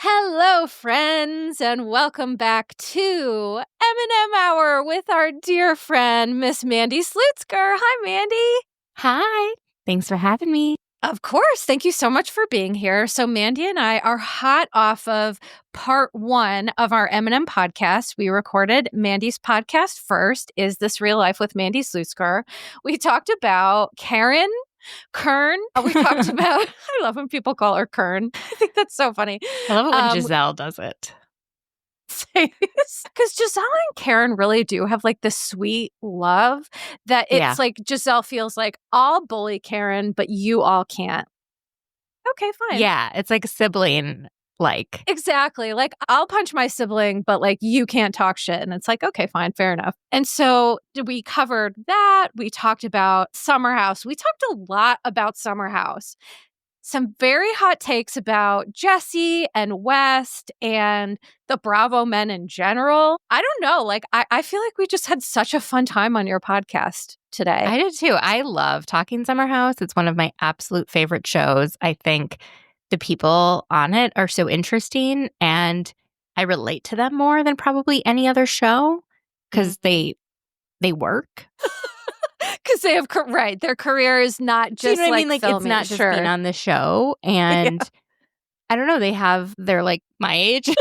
Hello, friends, and welcome back to M&M Hour with our dear friend, Miss Mandy Slutsker. Hi, Mandy. Hi. Thanks for having me. Of course. Thank you so much for being here. So Mandy and I are hot off of part 1 of our M&M podcast. We recorded Mandy's podcast first, Is This Real Life with Mandy Slutsker? We talked about Kern. We talked about, I love when people call her Kern. I think that's so funny. I love it when Giselle does it. Because Giselle and Karen really do have like this sweet love that it's like Giselle feels like I'll bully Karen, but you all can't. Okay, fine. Yeah, it's like sibling like. Exactly. Like I'll punch my sibling, but like you can't talk shit. And it's like, okay, fine, fair enough. And so we covered that. We talked about Summer House. We talked a lot about Summer House. Some very hot takes about Jesse and West and the Bravo men in general. I don't know. Like, I feel like we just had such a fun time on your podcast today. I did too. I love talking Summer House. It's one of my absolute favorite shows. I think the people on it are so interesting and I relate to them more than probably any other show because they work. Because they have, right, their career is not just you know what like I mean? Like, filming. it's not just being on the show. And I don't know, they're like my age. It's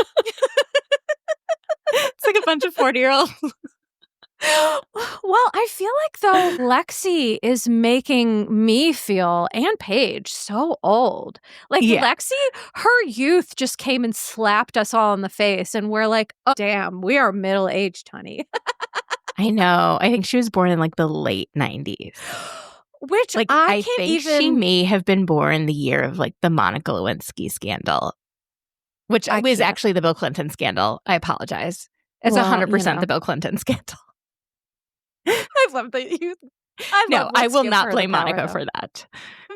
like a bunch of 40-year-olds. Well, I feel like though Lexi is making me feel, and Paige, so old. Like Lexi, her youth just came and slapped us all in the face. And we're like, oh, damn, we are middle-aged, honey. I know. I think she was born in like the late 90s. Which like I think she may have been born the year of like the Monica Lewinsky scandal, which was actually the Bill Clinton scandal. I apologize. It's 100% the Bill Clinton scandal. I love that you. I will not blame Monica for that.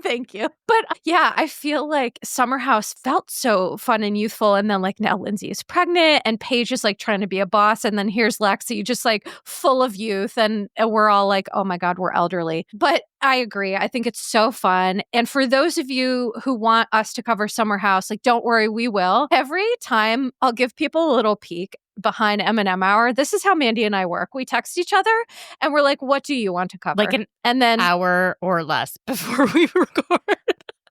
Thank you. But yeah, I feel like Summer House felt so fun and youthful. And then like now Lindsay is pregnant and Paige is like trying to be a boss. And then here's Lexi just like full of youth. And we're all like, oh my God, we're elderly. But I agree. I think it's so fun. And for those of you who want us to cover Summer House, like don't worry, we will. Every time I'll give people a little peek behind M&M Hour. This is how Mandy and I work. We text each other and we're like, what do you want to cover? Like an hour or less before we record.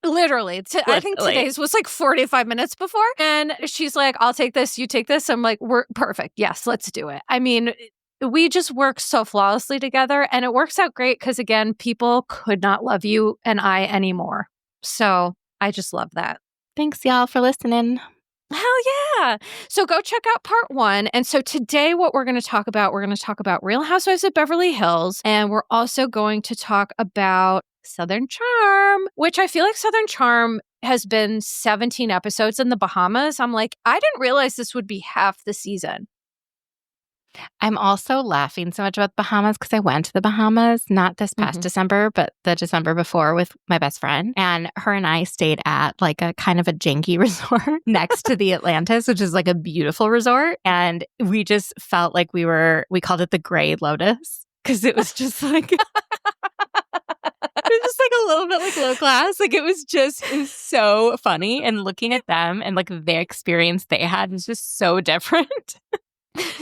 Literally. I think today's was like 45 minutes before. And she's like, I'll take this, you take this. I'm like, we're perfect. Yes, let's do it. I mean, we just work so flawlessly together and it works out great because again, people could not love you and I anymore. So I just love that. Thanks y'all for listening. Hell yeah. So go check out part 1. And so today what we're going to talk about Real Housewives of Beverly Hills. And we're also going to talk about Southern Charm, which I feel like Southern Charm has been 17 episodes in the Bahamas. I'm like, I didn't realize this would be half the season. I'm also laughing so much about the Bahamas because I went to the Bahamas, not this past December, but the December before with my best friend. And her and I stayed at like a kind of a janky resort next to the Atlantis, which is like a beautiful resort. And we just felt like we called it the Gray Lotus because it was just like... It was just like a little bit like low class. Like it was so funny. And looking at them and like the experience they had was just so different.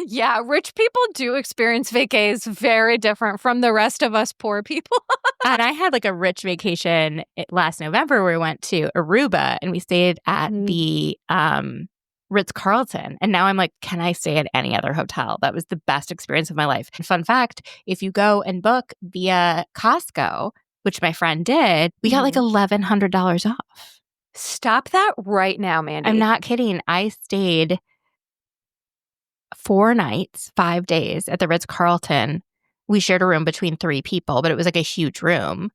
Yeah, rich people do experience vacays very different from the rest of us poor people. And I had like a rich vacation last November where we went to Aruba and we stayed at the Ritz-Carlton. And now I'm like, can I stay at any other hotel? That was the best experience of my life. And fun fact, if you go and book via Costco, which my friend did, we got like $1,100 off. Stop that right now, Mandy. I'm not kidding. I stayed 4 nights, 5 days at the Ritz-Carlton. We shared a room between 3 people, but it was like a huge room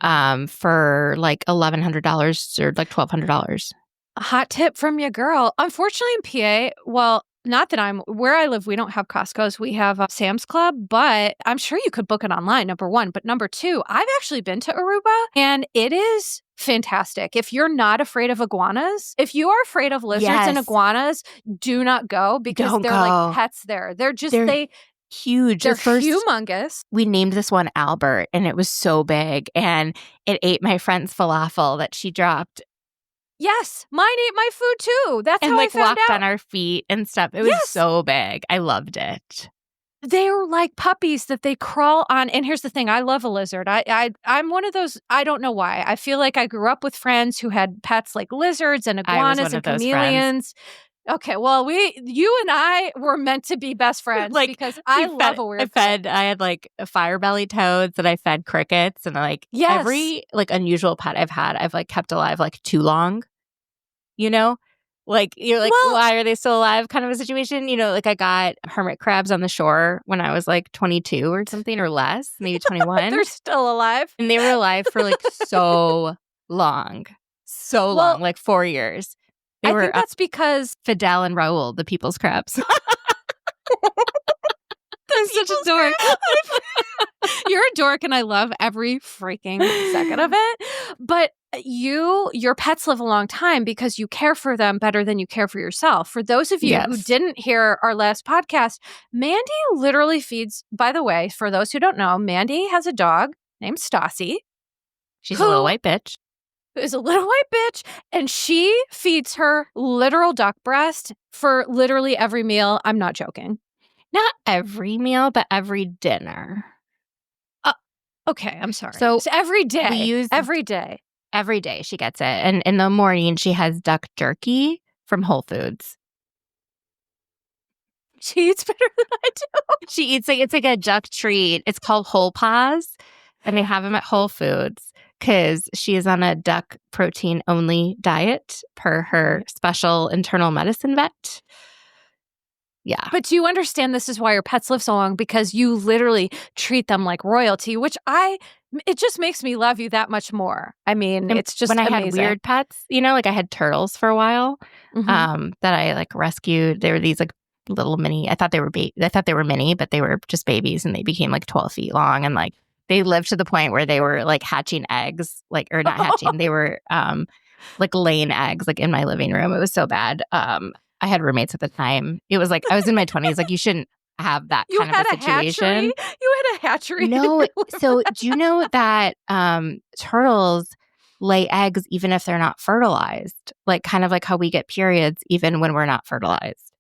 for like $1,100 or like $1,200. A hot tip from your girl. Unfortunately in PA, well, not that where I live, we don't have Costco's. We have Sam's Club, but I'm sure you could book it online, number 1. But number 2, I've actually been to Aruba and it is fantastic. If you're not afraid of iguanas, if you are afraid of lizards and iguanas, do not go because they're like pets there. They're just, huge. They're humongous. We named this one Albert and it was so big and it ate my friend's falafel that she dropped Yes, mine ate my food too. That's and how I like found walked out. on our feet and stuff. It was Yes. so big. I loved it. They're like puppies that they crawl on. And here's the thing, I love a lizard. I'm one of those, I don't know why. I feel like I grew up with friends who had pets like lizards and I was iguanas one and of those friends. chameleons. Okay, well, you and I were meant to be best friends Like, because I love a weird pet. I had like fire belly toads and I fed crickets and like Yes. every like unusual pet I've had, I've like kept alive like too long, you know? Like, you're like, Well- why are they still alive kind of a situation? You know, like I got hermit crabs on the shore when I was like 22 or something or less, maybe 21. They're still alive. And they were alive for like so long. So Well, long, like 4 years. They I were think that's because Fidel and Raul, the people's crabs. I'm such a dork. you're a dork and I love every freaking second of it. But your pets live a long time because you care for them better than you care for yourself. For those of you who Yes. didn't hear our last podcast, Mandy literally feeds, by the way, for those who don't know, Mandy has a dog named Stassi. She's a little white bitch. Who is a little white bitch, and she feeds her literal duck breast for literally every meal. I'm not joking. Not every meal, but every dinner. Okay, I'm sorry. So every day. we use- every day. Every day she gets it. And in the morning, she has duck jerky from Whole Foods. She eats better than I do. She eats like, it's like a duck treat. It's called Whole Paws, and they have them at Whole Foods because she is on a duck protein only diet per her special internal medicine vet. Yeah. But do you understand this is why your pets live so long? Because you literally treat them like royalty, which it just makes me love you that much more. I mean, And it's just when I amazing. had weird pets, you know, like I had turtles for a while Mhm. that I like rescued. They were these like little mini, I thought they were mini, but they were just babies and they became like 12 feet long. And like they lived to the point where they were like hatching eggs, like, or not hatching. They were like laying eggs like in my living room. It was so bad. I had roommates at the time. It was like, I was in my 20s. Like, you shouldn't have that kind of a situation. You had a hatchery. No. So do you know that turtles lay eggs even if they're not fertilized? Like, kind of like how we get periods even when we're not fertilized.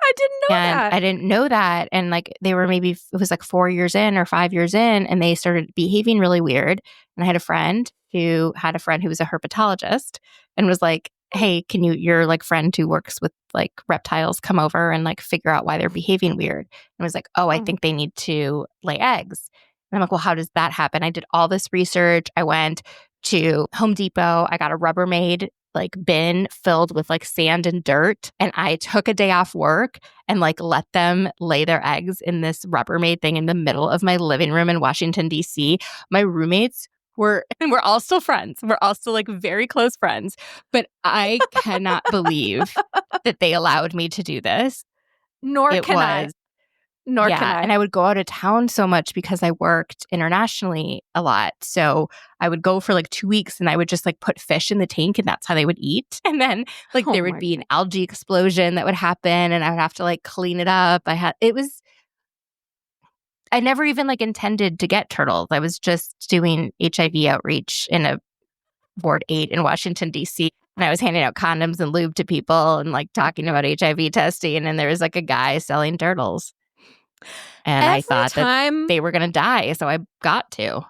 I didn't know that. I didn't know that. And like, they were maybe, it was like 4 years in or 5 years in, and they started behaving really weird. And I had a friend who was a herpetologist and was like, hey, can your like friend who works with like reptiles come over and like figure out why they're behaving weird? And I was like, oh, I think they need to lay eggs. And I'm like, well, how does that happen? I did all this research. I went to Home Depot. I got a Rubbermaid like bin filled with like sand and dirt. And I took a day off work and like let them lay their eggs in this Rubbermaid thing in the middle of my living room in Washington, D.C. My roommates we're all still friends. We're all still like very close friends. But I cannot believe that they allowed me to do this. Nor can I. And I would go out of town so much because I worked internationally a lot. So I would go for like 2 weeks and I would just like put fish in the tank and that's how they would eat. And then like there would be an algae explosion that would happen and I would have to like clean it up. I never even like intended to get turtles. I was just doing HIV outreach in a Ward 8 in Washington, D.C. And I was handing out condoms and lube to people and like talking about HIV testing. And there was like a guy selling turtles. And I thought that they were going to die. So I got to.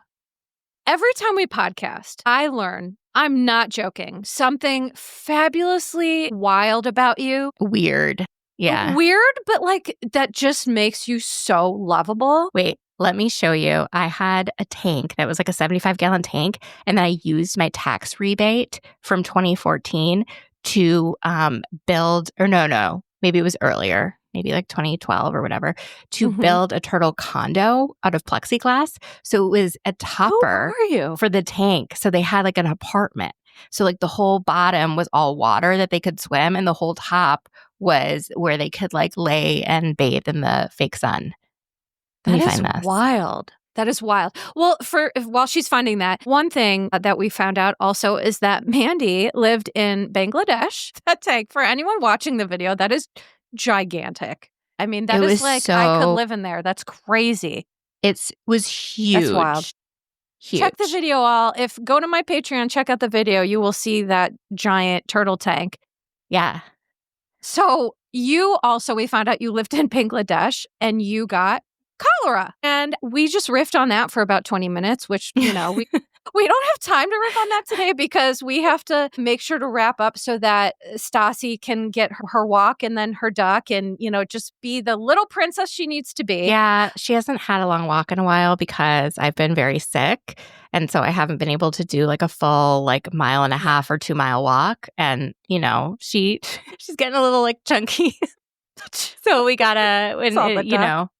Every time we podcast, I learn, I'm not joking, something fabulously wild about you. Weird. Yeah. Weird, but like that just makes you so lovable. Wait, let me show you. I had a tank that was like a 75-gallon tank, and then I used my tax rebate from 2014 to build, or no, maybe it was earlier, maybe like 2012 or whatever, to build a turtle condo out of plexiglass. So it was a topper for the tank. So they had like an apartment. So like the whole bottom was all water that they could swim, and the whole top was where they could like lay and bathe in the fake sun. That is wild. That is wild. Well, while she's finding that, one thing that we found out also is that Mandy lived in Bangladesh. That tank, for anyone watching the video, that is gigantic. I mean, that is like, I could live in there. That's crazy. It was huge. That's wild. Huge. Check the video all. Go to my Patreon, check out the video. You will see that giant turtle tank. Yeah. So we found out you lived in Bangladesh and you got cholera. And we just riffed on that for about 20 minutes, which, we don't have time to riff on that today because we have to make sure to wrap up so that Stassi can get her walk and then her duck and, just be the little princess she needs to be. Yeah, she hasn't had a long walk in a while because I've been very sick. And so I haven't been able to do like a full like 1.5 or 2 mile walk. And, she's getting a little like chunky. So we gotta,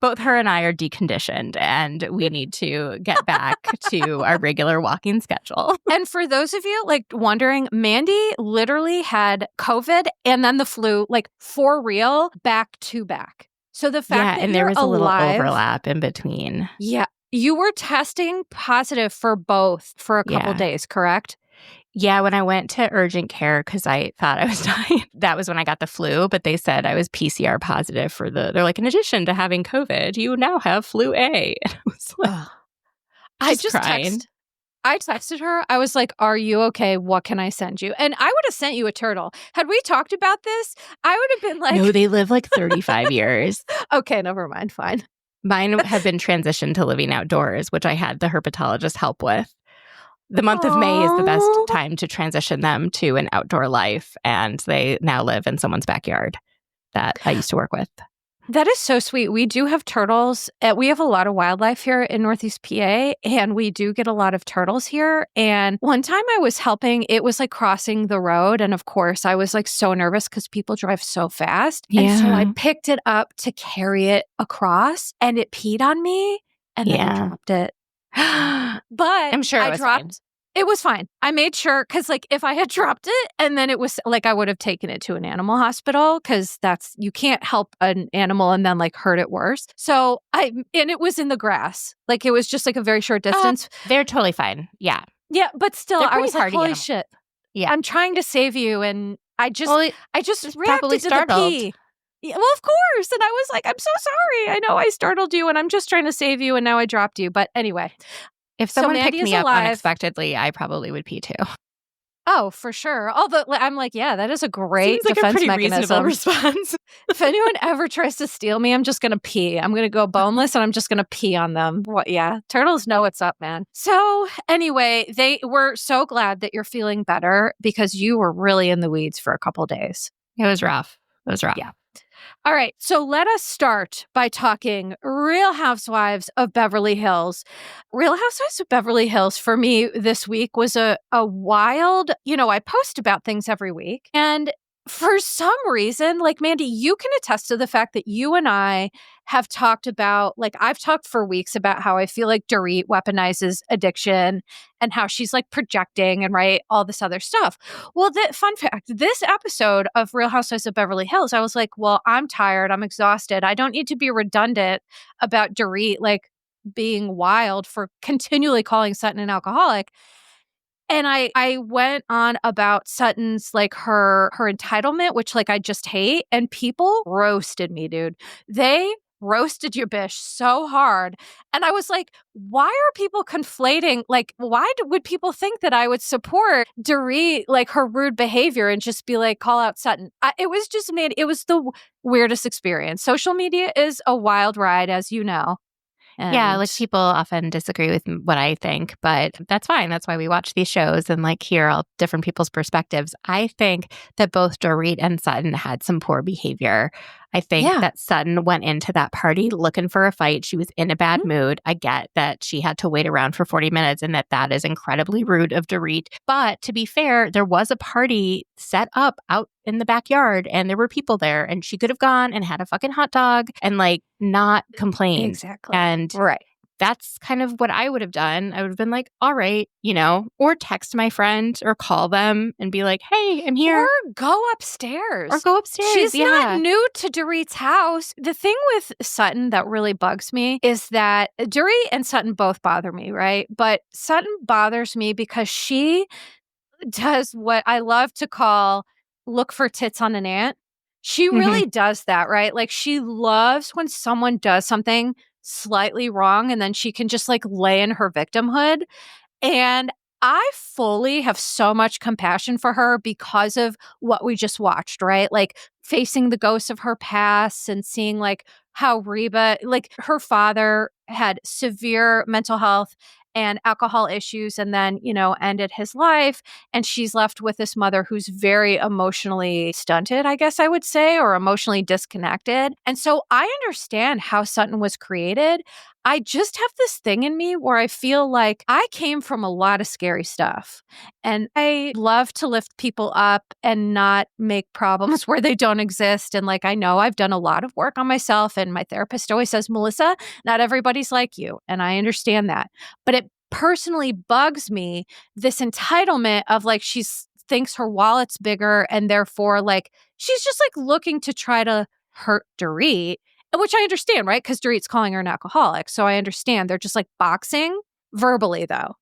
both her and I are deconditioned and we need to get back to our regular walking schedule. And for those of you like wondering, Mandy literally had COVID and then the flu, like for real, back to back. So the fact that and there was a little overlap in between. Yeah. You were testing positive for both for a couple days, correct? Yeah, when I went to urgent care because I thought I was dying, that was when I got the flu, but they said I was PCR positive they're like, in addition to having COVID, you now have flu A. And I was like, I texted her. I was like, are you okay? What can I send you? And I would have sent you a turtle. Had we talked about this, I would have been like... No, they live like 35 years. Okay, never mind. Fine. Mine have been transitioned to living outdoors, which I had the herpetologist help with. The month of May is the best time to transition them to an outdoor life, and they now live in someone's backyard that I used to work with. That is so sweet. We do have turtles. We have a lot of wildlife here in Northeast PA, and we do get a lot of turtles here. And one time I was helping, it was like crossing the road. And of course, I was like so nervous because people drive so fast. Yeah. And so I picked it up to carry it across, and it peed on me, and then I dropped it. But I'm sure it was fine. It was fine. I made sure because like if I had dropped it and then it was like I would have taken it to an animal hospital because you can't help an animal and then like hurt it worse. So and it was in the grass. Like it was just like a very short distance. They're totally fine. Yeah. Yeah. But still I was like, holy shit. Yeah. I'm trying to save you. And I just reacted to startled. the pee. Yeah, well, of course. And I was like, I'm so sorry. I know I startled you and I'm just trying to save you. And now I dropped you. But anyway. If someone picked me up unexpectedly, I probably would pee too. Oh, for sure. Although I'm like, yeah, that is a great defense a pretty mechanism. Reasonable response. If anyone ever tries to steal me, I'm just going to pee. I'm going to go boneless and I'm just going to pee on them. Yeah, turtles know what's up, man. So anyway, we're so glad that you're feeling better because you were really in the weeds for a couple days. It was rough. Yeah. All right, so let us start by talking Real Housewives of Beverly Hills. Real Housewives of Beverly Hills for me this week was a wild, I post about things every week. And for some reason, like Mandy, you can attest to the fact that you and I have talked about, like I've talked for weeks about how I feel like Dorit weaponizes addiction and how she's like projecting and all this other stuff. Well, fun fact, this episode of Real Housewives of Beverly Hills, I was like, well, I'm tired. I'm exhausted. I don't need to be redundant about Dorit like being wild for continually calling Sutton an alcoholic. And I went on about Sutton's like her entitlement, which like I just hate. And people roasted me, dude. They roasted your bish so hard. And I was like, why are people conflating? Like, why would people think that I would support Dorit, like her rude behavior and just be like, call out Sutton? It was the weirdest experience. Social media is a wild ride, as you know. Yeah, like people often disagree with what I think, but that's fine. That's why we watch these shows and like hear all different people's perspectives. I think that both Dorit and Sutton had some poor behavior. I think that Sutton went into that party looking for a fight. She was in a bad mood. I get that she had to wait around for 40 minutes and that is incredibly rude of Dorit. But to be fair, there was a party set up out in the backyard and there were people there and she could have gone and had a fucking hot dog and like not complain. Exactly. And that's kind of what I would have done. I would have been like, all right, or text my friend or call them and be like, hey, I'm here. Or go upstairs. She's not new to Dorit's house. The thing with Sutton that really bugs me is that Dorit and Sutton both bother me, right? But Sutton bothers me because she does what I love to call look for tits on an ant. She really does that, right? Like she loves when someone does something slightly wrong, and then she can just like lay in her victimhood. And I fully have so much compassion for her because of what we just watched, right? Like facing the ghosts of her past and seeing like how Reba, like her father had severe mental health and alcohol issues and then, ended his life. And she's left with this mother who's very emotionally stunted, I guess I would say, or emotionally disconnected. And so I understand how Sutton was created. I just have this thing in me where I feel like I came from a lot of scary stuff. And I love to lift people up and not make problems where they don't exist. And like, I know I've done a lot of work on myself. And my therapist always says, Melissa, not everybody's like you. And I understand that. But it personally bugs me, this entitlement of like, thinks her wallet's bigger. And therefore, like, she's just like looking to try to hurt Dorit. Which I understand, right? Because Dorit's calling her an alcoholic. So I understand. They're just like boxing verbally, though.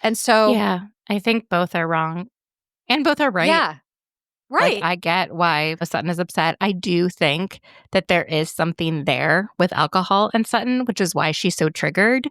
And so. Yeah, I think both are wrong and both are right. Yeah, right. Like, I get why Sutton is upset. I do think that there is something there with alcohol in Sutton, which is why she's so triggered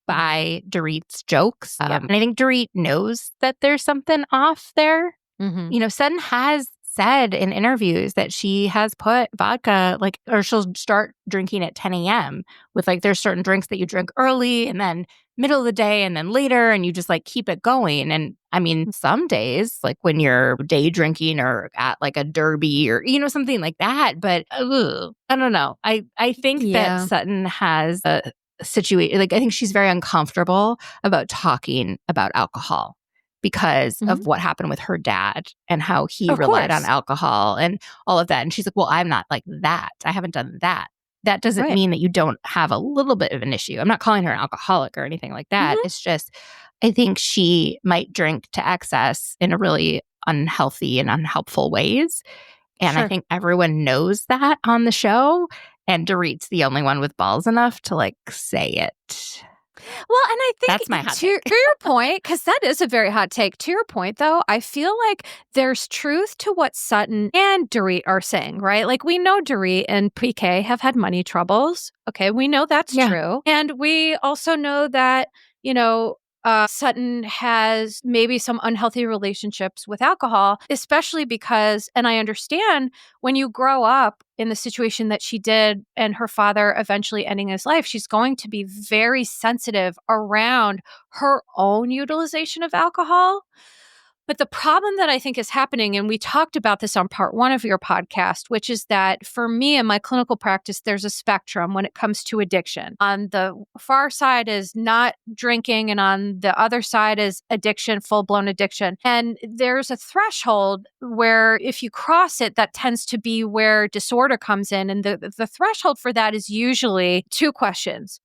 by Dorit's jokes. And I think Dorit knows that there's something off there. Mm-hmm. Sutton has said in interviews that she has put vodka, or she'll start drinking at 10 a.m. with there's certain drinks that you drink early and then middle of the day and then later, and you just keep it going. And I mean, some days, when you're day drinking or at a derby or, something like that. But I don't know. I think that Sutton has a situation, I think she's very uncomfortable about talking about alcohol, because of what happened with her dad and how he relied on alcohol and all of that. And she's like, well, I'm not like that. I haven't done that. That doesn't mean that you don't have a little bit of an issue. I'm not calling her an alcoholic or anything like that. It's just, I think she might drink to excess in a really unhealthy and unhelpful ways. And I think everyone knows that on the show. And Dorit's the only one with balls enough to say it. Well, and I think that's my hot take. To your point, because that is a very hot take. To your point, though, I feel like there's truth to what Sutton and Dorit are saying, right? Like, we know Dorit and PK have had money troubles. Okay, we know that's true. And we also know that, Sutton has maybe some unhealthy relationships with alcohol, especially because, and I understand, when you grow up in the situation that she did and her father eventually ending his life, she's going to be very sensitive around her own utilization of alcohol. But the problem that I think is happening, and we talked about this on part 1 of your podcast, which is that for me in my clinical practice, there's a spectrum when it comes to addiction. On the far side is not drinking, and on the other side is addiction, full-blown addiction. And there's a threshold where if you cross it, that tends to be where disorder comes in. And the threshold for that is usually 2 questions.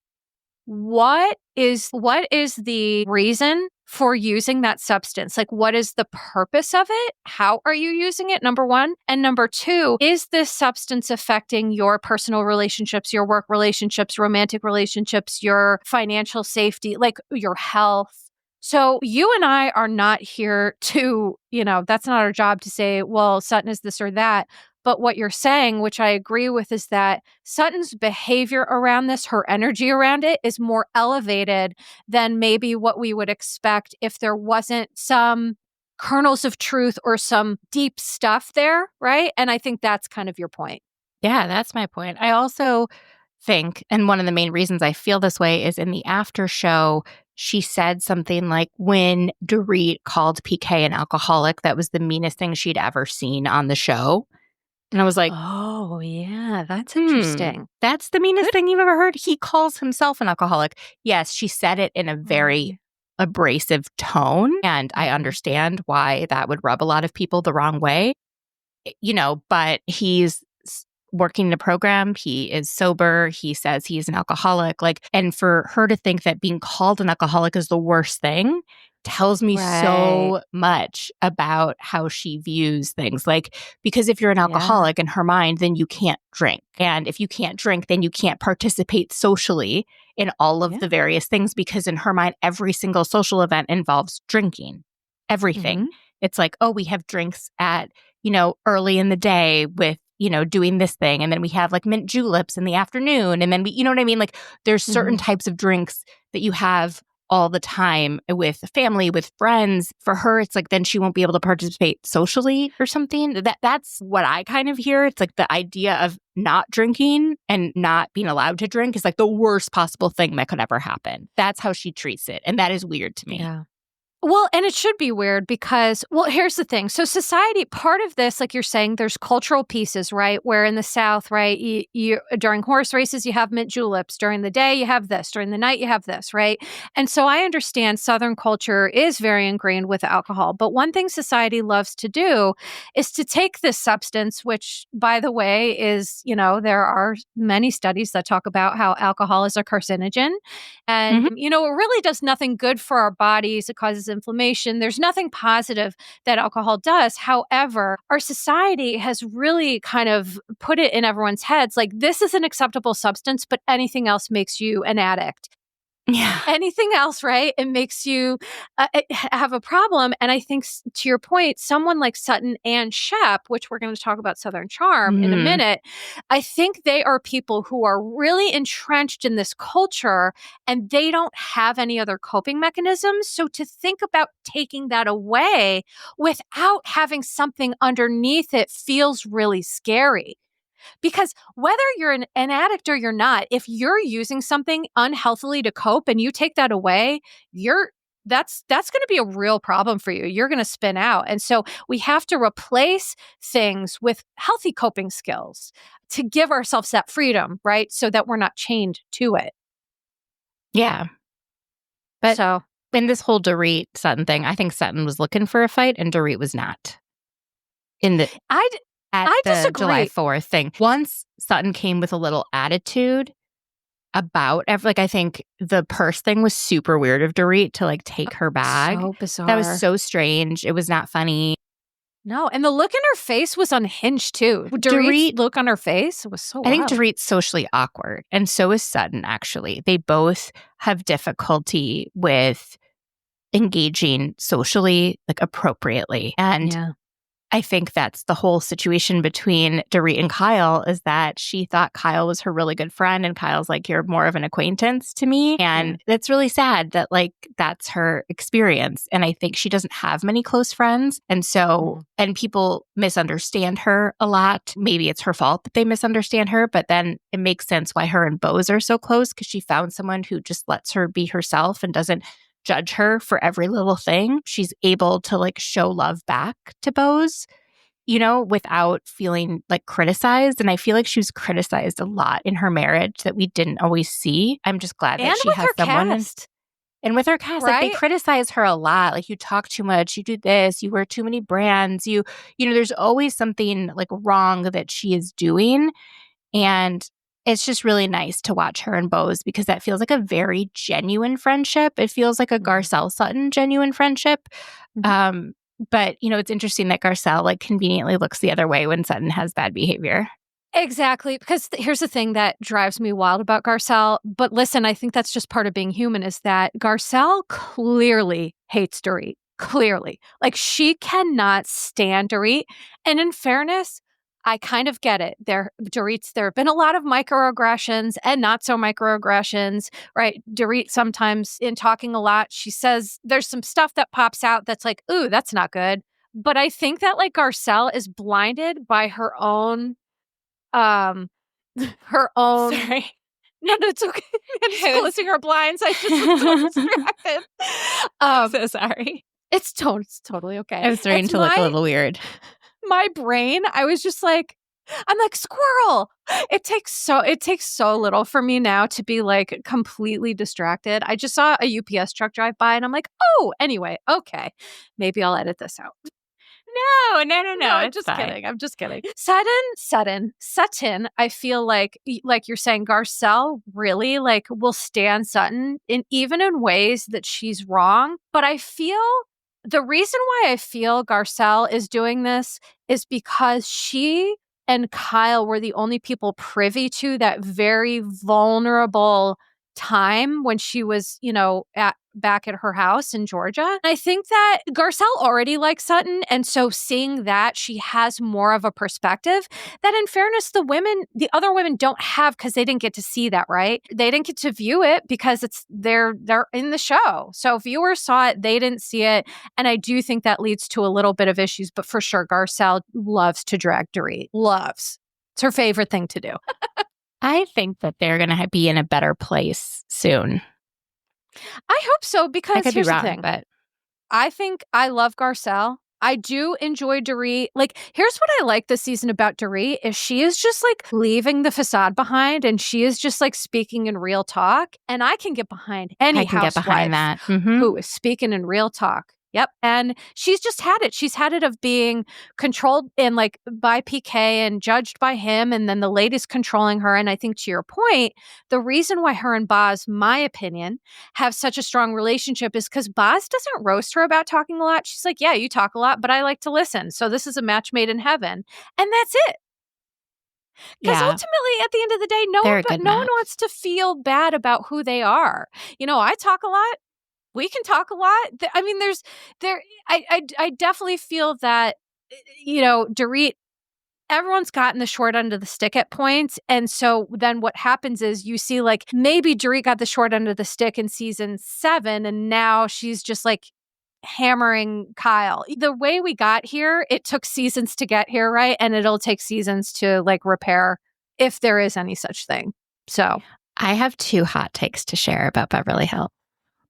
What is the reason for using that substance? What is the purpose of it? How are you using it? Number 1. And number 2, is this substance affecting your personal relationships, your work relationships, romantic relationships, your financial safety, your health? So you and I are not here to, that's not our job to say, well, Sutton is this or that. But what you're saying, which I agree with, is that Sutton's behavior around this, her energy around it, is more elevated than maybe what we would expect if there wasn't some kernels of truth or some deep stuff there, right? And I think that's kind of your point. Yeah, that's my point. I also think, and one of the main reasons I feel this way is in the after show, she said something like, when Dorit called PK an alcoholic, that was the meanest thing she'd ever seen on the show. And I was like, oh, yeah, that's interesting. That's the meanest thing you've ever heard? He calls himself an alcoholic. Yes, she said it in a very abrasive tone. And I understand why that would rub a lot of people the wrong way. But he's working in a program. He is sober. He says he's an alcoholic. And for her to think that being called an alcoholic is the worst thing tells me so much about how she views things. Because if you're an alcoholic in her mind, then you can't drink. And if you can't drink, then you can't participate socially in all of the various things, because in her mind, every single social event involves drinking. Everything. It's we have drinks at, early in the day with doing this thing. And then we have like mint juleps in the afternoon. And then you know what I mean? Like there's certain types of drinks that you have all the time with family, with friends. For her, it's like then she won't be able to participate socially or something. That's what I kind of hear. It's like the idea of not drinking and not being allowed to drink is like the worst possible thing that could ever happen. That's how she treats it. And that is weird to me. Yeah. Well, and it should be weird because, well, here's the thing. So society, part of this, like you're saying, there's cultural pieces, right? Where in the South, right, you during horse races, you have mint juleps. During the day, you have this. During the night, you have this, right? And so I understand Southern culture is very ingrained with alcohol. But one thing society loves to do is to take this substance, which, by the way, is, there are many studies that talk about how alcohol is a carcinogen. And, it really does nothing good for our bodies. It causes inflammation. There's nothing positive that alcohol does. However, our society has really kind of put it in everyone's heads like this is an acceptable substance, but anything else makes you an addict. Yeah. Anything else, right? It makes you have a problem. And I think, to your point, someone like Sutton and Shep, which we're going to talk about Southern Charm in a minute, I think they are people who are really entrenched in this culture and they don't have any other coping mechanisms. So to think about taking that away without having something underneath it feels really scary. Because whether you're an addict or you're not, if you're using something unhealthily to cope and you take that away, that's going to be a real problem for you. You're going to spin out. And so we have to replace things with healthy coping skills to give ourselves that freedom, right? So that we're not chained to it. Yeah. But in this whole Dorit Sutton thing, I think Sutton was looking for a fight and Dorit was not. I disagree. July 4th thing. Once Sutton came with a little attitude about, I think the purse thing was super weird of Dorit to take her bag. So bizarre. That was so strange. It was not funny. No, and the look in her face was unhinged too. Dorit's look on her face was so wild. I think Dorit's socially awkward, and so is Sutton, actually. They both have difficulty with engaging socially, appropriately. And I think that's the whole situation between Dorit and Kyle is that she thought Kyle was her really good friend and Kyle's like, you're more of an acquaintance to me. And it's really sad that that's her experience. And I think she doesn't have many close friends. And so, and people misunderstand her a lot. Maybe it's her fault that they misunderstand her, but then it makes sense why her and Bose are so close because she found someone who just lets her be herself and doesn't judge her for every little thing. She's able to show love back to Bose, without feeling criticized. And I feel like she was criticized a lot in her marriage that we didn't always see. I'm just glad that she has someone. And with her cast, right? They criticize her a lot. You talk too much, you do this, you wear too many brands, there's always something wrong that she is doing. And it's just really nice to watch her and Bose because that feels like a very genuine friendship. It feels like a Garcelle-Sutton genuine friendship. But, it's interesting that Garcelle conveniently looks the other way when Sutton has bad behavior. Exactly. Because here's the thing that drives me wild about Garcelle. But listen, I think that's just part of being human is that Garcelle clearly hates Dorit. Clearly. She cannot stand Dorit. And in fairness, I kind of get it. There have been a lot of microaggressions and not so microaggressions, right? Dorit sometimes in talking a lot, she says there's some stuff that pops out that's ooh, that's not good. But I think that Garcelle is blinded by her own, Sorry. No, it's okay. I'm just closing her blinds. I just was so distracted. I'm so sorry. It's totally okay. I was starting to look a little weird. My brain, I was just I'm squirrel. It takes so little for me now to be completely distracted. I just saw a UPS truck drive by and I'm oh, anyway, okay. Maybe I'll edit this out. No, I'm just kidding. Sutton, I feel like you're saying, Garcelle really will stand Sutton even in ways that she's wrong. But I feel the reason why I feel Garcelle is doing this is because she and Kyle were the only people privy to that very vulnerable time when she was, at back at her house in Georgia. I think that Garcelle already likes Sutton. And so seeing that she has more of a perspective that in fairness, the other women don't have because they didn't get to see that, right? They didn't get to view it because they're in the show. So viewers saw it, they didn't see it. And I do think that leads to a little bit of issues, but for sure, Garcelle loves to drag Dorit. Loves. It's her favorite thing to do. I think that they're going to be in a better place soon. I hope so, because I could be here's the wrong, thing. but I think I love Garcelle. I do enjoy Dorit. Like, here's what I like this season about Dorit is she is just like leaving the facade behind and she is just like speaking in real talk. And I can get behind any I can get housewife behind that. Mm-hmm. who is speaking in real talk. Yep. And she's just had it. She's had it of being controlled and like by PK and judged by him. And then the ladies controlling her. And I think to your point, the reason why her and Boz, my opinion, have such a strong relationship is because Boz doesn't roast her about talking a lot. She's like, yeah, you talk a lot, but I like to listen. So this is a match made in heaven. And that's it. Because ultimately, at the end of the day, no one wants to feel bad about who they are. You know, I talk a lot. We can talk a lot. I mean, I definitely feel that, you know, Dorit, everyone's gotten the short end of the stick at points. And so then what happens is you see like maybe Dorit got the short end of the stick in season 7 and now she's just like hammering Kyle. The way we got here, it took seasons to get here, right? And it'll take seasons to like repair if there is any such thing. So I have 2 hot takes to share about Beverly Hills.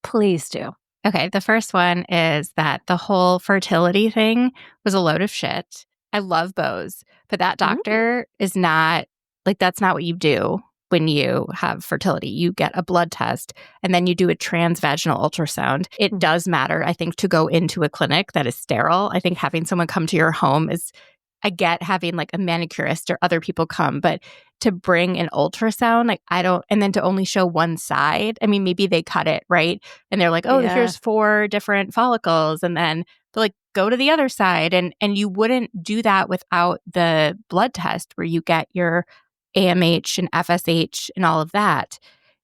Please do. Okay, the first one is that the whole fertility thing was a load of shit. I love Bose, but that doctor is not, like, that's not what you do when you have fertility. You get a blood test and then you do a transvaginal ultrasound. It does matter, I think, to go into a clinic that is sterile. I think having someone come to your home is, I get having like a manicurist or other people come, but to bring an ultrasound, like I don't, and then to only show one side. I mean, maybe they cut it, right? And they're like, oh, here's 4 different follicles. And then they're like, go to the other side. And you wouldn't do that without the blood test where you get your AMH and FSH and all of that.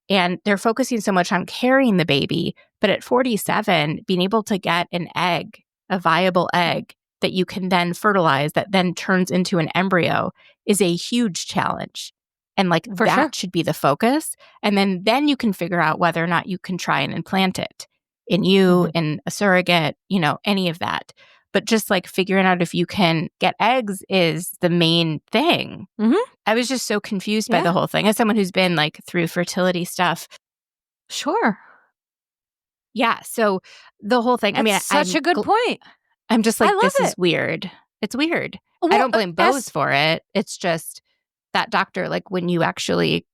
And they're focusing so much on carrying the baby. But at 47, being able to get an egg, a viable egg, that you can then fertilize that then turns into an embryo is a huge challenge. And like that should be the focus. And then you can figure out whether or not you can try and implant it in you, in a surrogate, you know, any of that. But just like figuring out if you can get eggs is the main thing. I was just so confused by the whole thing as someone who's been like through fertility stuff. Sure. Yeah. So the whole thing, That's such a good point. I'm just like, this is weird. It's weird. Well, I don't blame Bose for it. It's just that doctor, like when you actually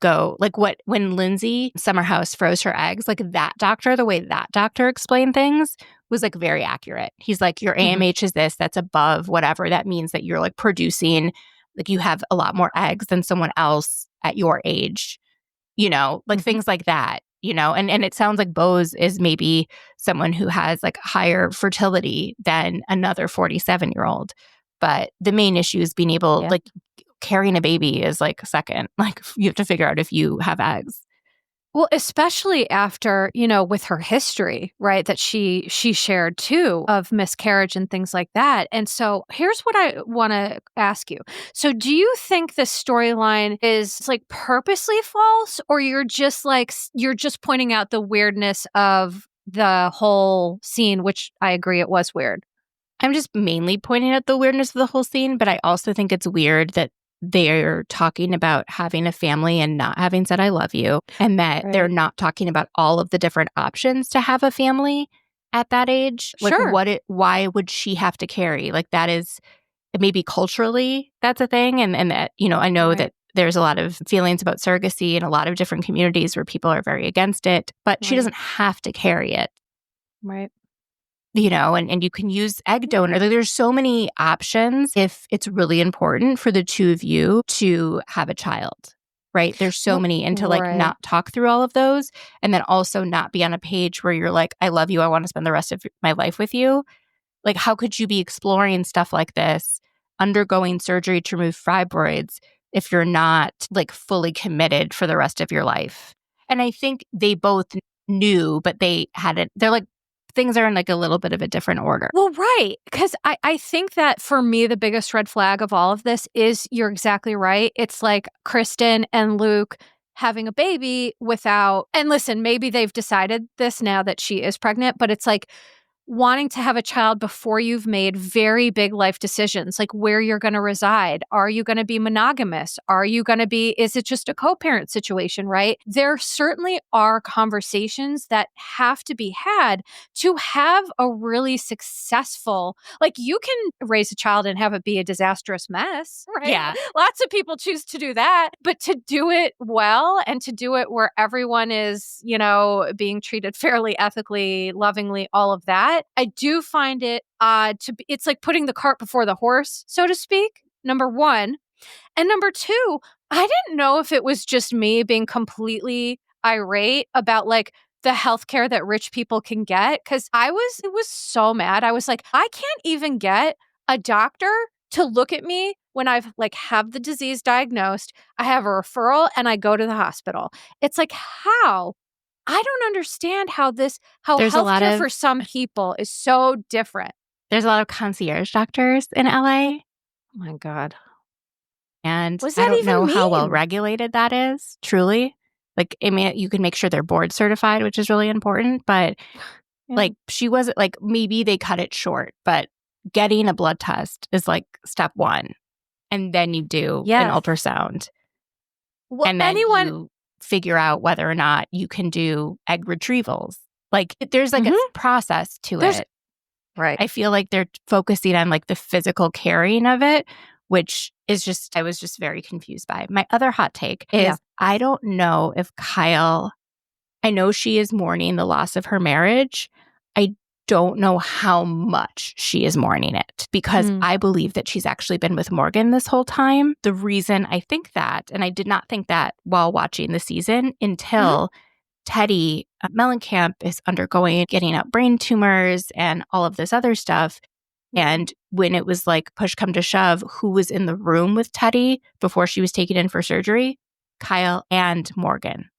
go, like when Lindsay Summer House froze her eggs, like that doctor, the way that doctor explained things was like very accurate. He's like, your AMH is this, that's above whatever. That means that you're like producing, like you have a lot more eggs than someone else at your age, you know, like things like that. You know, and it sounds like Bose is maybe someone who has like higher fertility than another 47-year-old. But the main issue is being able, like carrying a baby is like second. Like you have to figure out if you have eggs. Well, especially after, you know, with her history, right, that she shared too of miscarriage and things like that. And so here's what I want to ask you. So do you think the storyline is like purposely false, or you're just pointing out the weirdness of the whole scene, which I agree it was weird? I'm just mainly pointing out the weirdness of the whole scene, but I also think it's weird that they're talking about having a family and not having said I love you, and that they're not talking about all of the different options to have a family at that age. Like why would she have to carry? Like that is maybe culturally that's a thing, and that, you know, I know that there's a lot of feelings about surrogacy in a lot of different communities where people are very against it, but she doesn't have to carry it. Right. You know, and you can use egg donor. There's so many options if it's really important for the two of you to have a child, right? There's so many, and to like not talk through all of those, and then also not be on a page where you're like, I love you, I want to spend the rest of my life with you. Like, how could you be exploring stuff like this, undergoing surgery to remove fibroids, if you're not like fully committed for the rest of your life? And I think they both new, but they're like, things are in like a little bit of a different order. Well, right. Because I think that for me, the biggest red flag of all of this is you're exactly right. It's like Kristen and Luke having a baby without, and listen, maybe they've decided this now that she is pregnant, but it's like wanting to have a child before you've made very big life decisions, like where you're going to reside. Are you going to be monogamous? Is it just a co-parent situation, right? There certainly are conversations that have to be had to have a really successful, like you can raise a child and have it be a disastrous mess, right? Yeah. Lots of people choose to do that, but to do it well and to do it where everyone is, being treated fairly, ethically, lovingly, all of that, I do find it odd it's like putting the cart before the horse, so to speak, number one. And number two, I didn't know if it was just me being completely irate about like the healthcare that rich people can get. Cause it was so mad. I was like, I can't even get a doctor to look at me when I've like have the disease diagnosed. I have a referral and I go to the hospital. It's like, how? I don't understand how There's healthcare for some people is so different. There's a lot of concierge doctors in LA. Oh my God. And What does I that don't even know how mean? well regulated that is, truly. Like, I mean, you can make sure they're board certified, which is really important. But like, she wasn't like, maybe they cut it short, but getting a blood test is like step one. And then you do an ultrasound. Well, and then you figure out whether or not you can do egg retrievals. Like, there's like a process to it. Right. I feel like they're focusing on like the physical carrying of it, which is I was just very confused by. My other hot take is I don't know if Kyle, I know she is mourning the loss of her marriage. I don't know how much she is mourning it because I believe that she's actually been with Morgan this whole time. The reason I think that, and I did not think that while watching the season until Teddy Mellencamp is getting out brain tumors and all of this other stuff. And when it was like push come to shove, who was in the room with Teddy before she was taken in for surgery? Kyle and Morgan.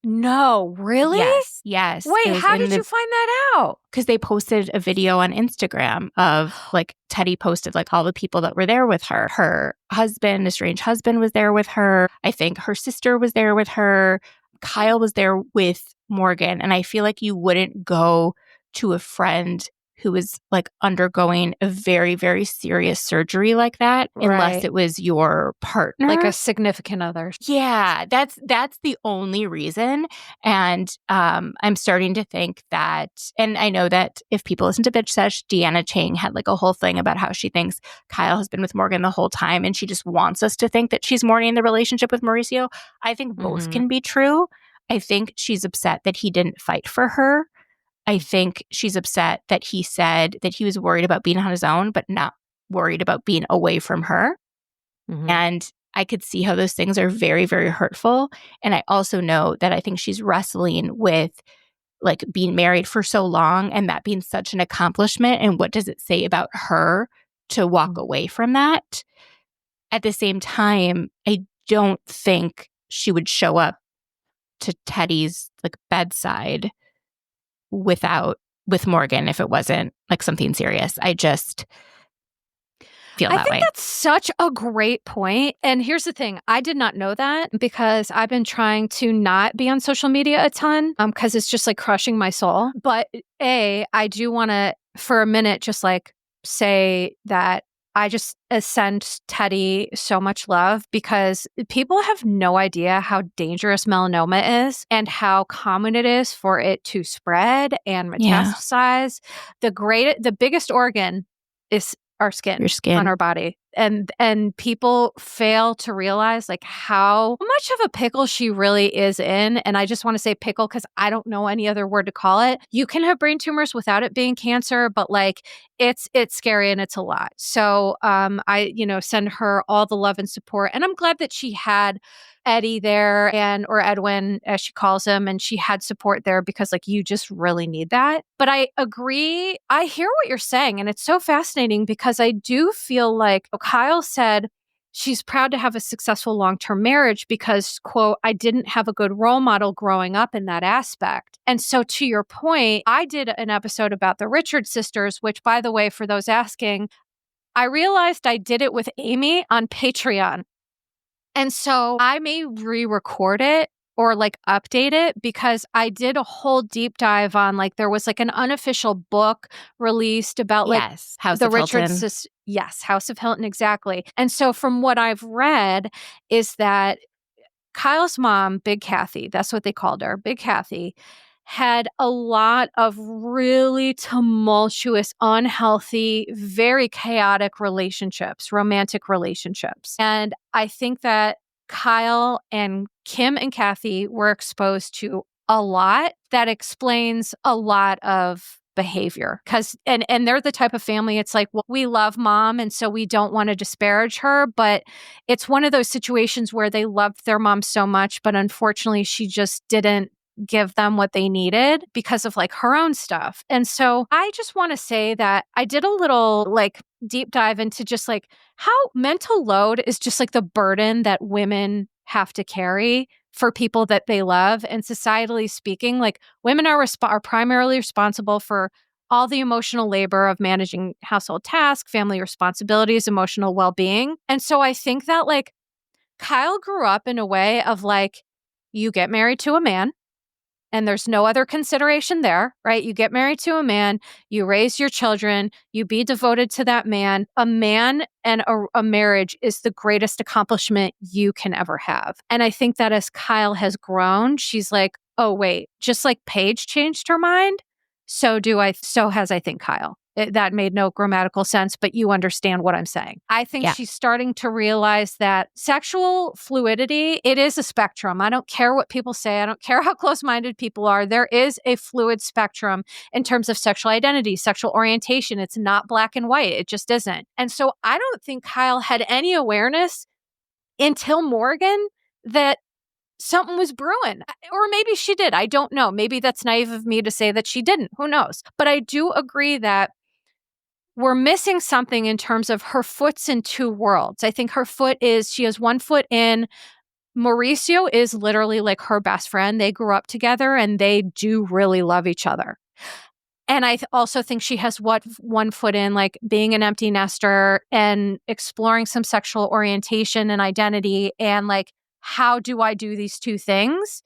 No, really? Yes. Wait, how did you find that out? Because they posted a video on Instagram of like Teddy posted like all the people that were there with her. Her husband, estranged husband, was there with her. I think her sister was there with her. Kyle was there with Morgan. And I feel like you wouldn't go to a friend who was like undergoing a very, very serious surgery like that unless it was your partner. Like a significant other. Yeah, that's the only reason. And I'm starting to think that, and I know that if people listen to Bitch Sesh, Deanna Chang had like a whole thing about how she thinks Kyle has been with Morgan the whole time and she just wants us to think that she's mourning the relationship with Mauricio. I think both can be true. I think she's upset that he didn't fight for her. I think she's upset that he said that he was worried about being on his own, but not worried about being away from her. And I could see how those things are very, very hurtful. And I also know that I think she's wrestling with like being married for so long and that being such an accomplishment. And what does it say about her to walk away from that? At the same time, I don't think she would show up to Teddy's like bedside with Morgan if it wasn't like something serious. I just feel that way. I think that's such a great point. And here's the thing. I did not know that because I've been trying to not be on social media a ton because it's just like crushing my soul. But I do want to, for a minute, just like say that I just send Teddy so much love because people have no idea how dangerous melanoma is and how common it is for it to spread and metastasize. The biggest organ is our skin, your skin on our body. And people fail to realize like how much of a pickle she really is in. And I just want to say pickle because I don't know any other word to call it. You can have brain tumors without it being cancer, but like it's scary and it's a lot. So I send her all the love and support. And I'm glad that she had Eddie there or Edwin, as she calls him, and she had support there because like you just really need that. But I agree. I hear what you're saying. And it's so fascinating because I do feel like Kyle said she's proud to have a successful long-term marriage because, quote, I didn't have a good role model growing up in that aspect. And so to your point, I did an episode about the Richard sisters, which, by the way, for those asking, I realized I did it with Amy on Patreon. And so I may re-record it or like update it because I did a whole deep dive on like there was like an unofficial book released about like House the of Richard Hilton. Yes, House of Hilton, exactly. And so from what I've read is that Kyle's mom, Big Kathy, that's what they called her, Big Kathy, had a lot of really tumultuous, unhealthy, very chaotic relationships, romantic relationships. And I think that Kyle and Kim and Kathy were exposed to a lot that explains a lot of behavior because and they're the type of family it's like, well, we love mom and so we don't want to disparage her, but it's one of those situations where they loved their mom so much, but unfortunately she just didn't give them what they needed because of like her own stuff. And so I just want to say that I did a little like deep dive into just like how mental load is just like the burden that women have to carry for people that they love. And societally speaking, like women are primarily responsible for all the emotional labor of managing household tasks, family responsibilities, emotional well-being. And so I think that like Kyle grew up in a way of like, you get married to a man and there's no other consideration there, right? You get married to a man, you raise your children, you be devoted to that man. A man and a marriage is the greatest accomplishment you can ever have. And I think that as Kyle has grown, she's like, oh, wait, just like Paige changed her mind, so has I think Kyle. That made no grammatical sense, but you understand what I'm saying. I think she's starting to realize that sexual fluidity, it is a spectrum. I don't care what people say. I don't care how close-minded people are. There is a fluid spectrum in terms of sexual identity, sexual orientation. It's not black and white. It just isn't. And so I don't think Kyle had any awareness until Morgan that something was brewing. Or maybe she did. I don't know. Maybe that's naive of me to say that she didn't. Who knows? But I do agree that we're missing something in terms of her foot's in two worlds. I think she has one foot in. Mauricio is literally like her best friend. They grew up together and they do really love each other. And I also think she has one foot in like being an empty nester and exploring some sexual orientation and identity and like, how do I do these two things?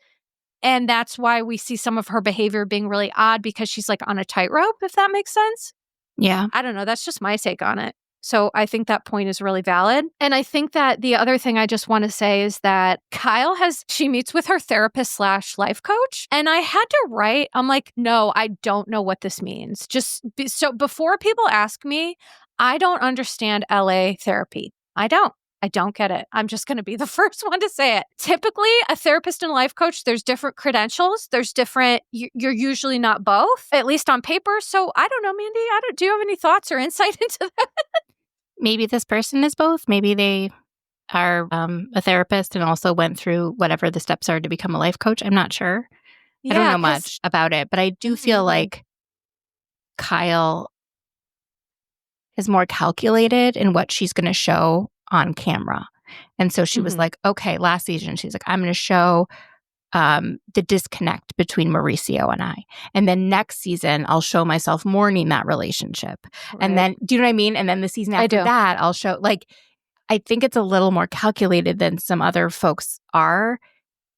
And that's why we see some of her behavior being really odd because she's like on a tightrope, if that makes sense. Yeah. I don't know. That's just my take on it. So I think that point is really valid. And I think that the other thing I just want to say is that she meets with her therapist / life coach. And I had to write, I'm like, no, I don't know what this means. So before people ask me, I don't understand LA therapy. I don't get it. I'm just going to be the first one to say it. Typically, a therapist and life coach, there's different credentials. You're usually not both, at least on paper. So I don't know, Mandy, do you have any thoughts or insight into that? Maybe this person is both. Maybe they are a therapist and also went through whatever the steps are to become a life coach. I'm not sure. I don't know much about it, but I do feel like Kyle is more calculated in what she's going to show on camera. And so she was like, okay, last season, she's like, I'm going to show the disconnect between Mauricio and I. And then next season, I'll show myself mourning that relationship. Right. And then, do you know what I mean? And then the season after that, I'll show, like, I think it's a little more calculated than some other folks are.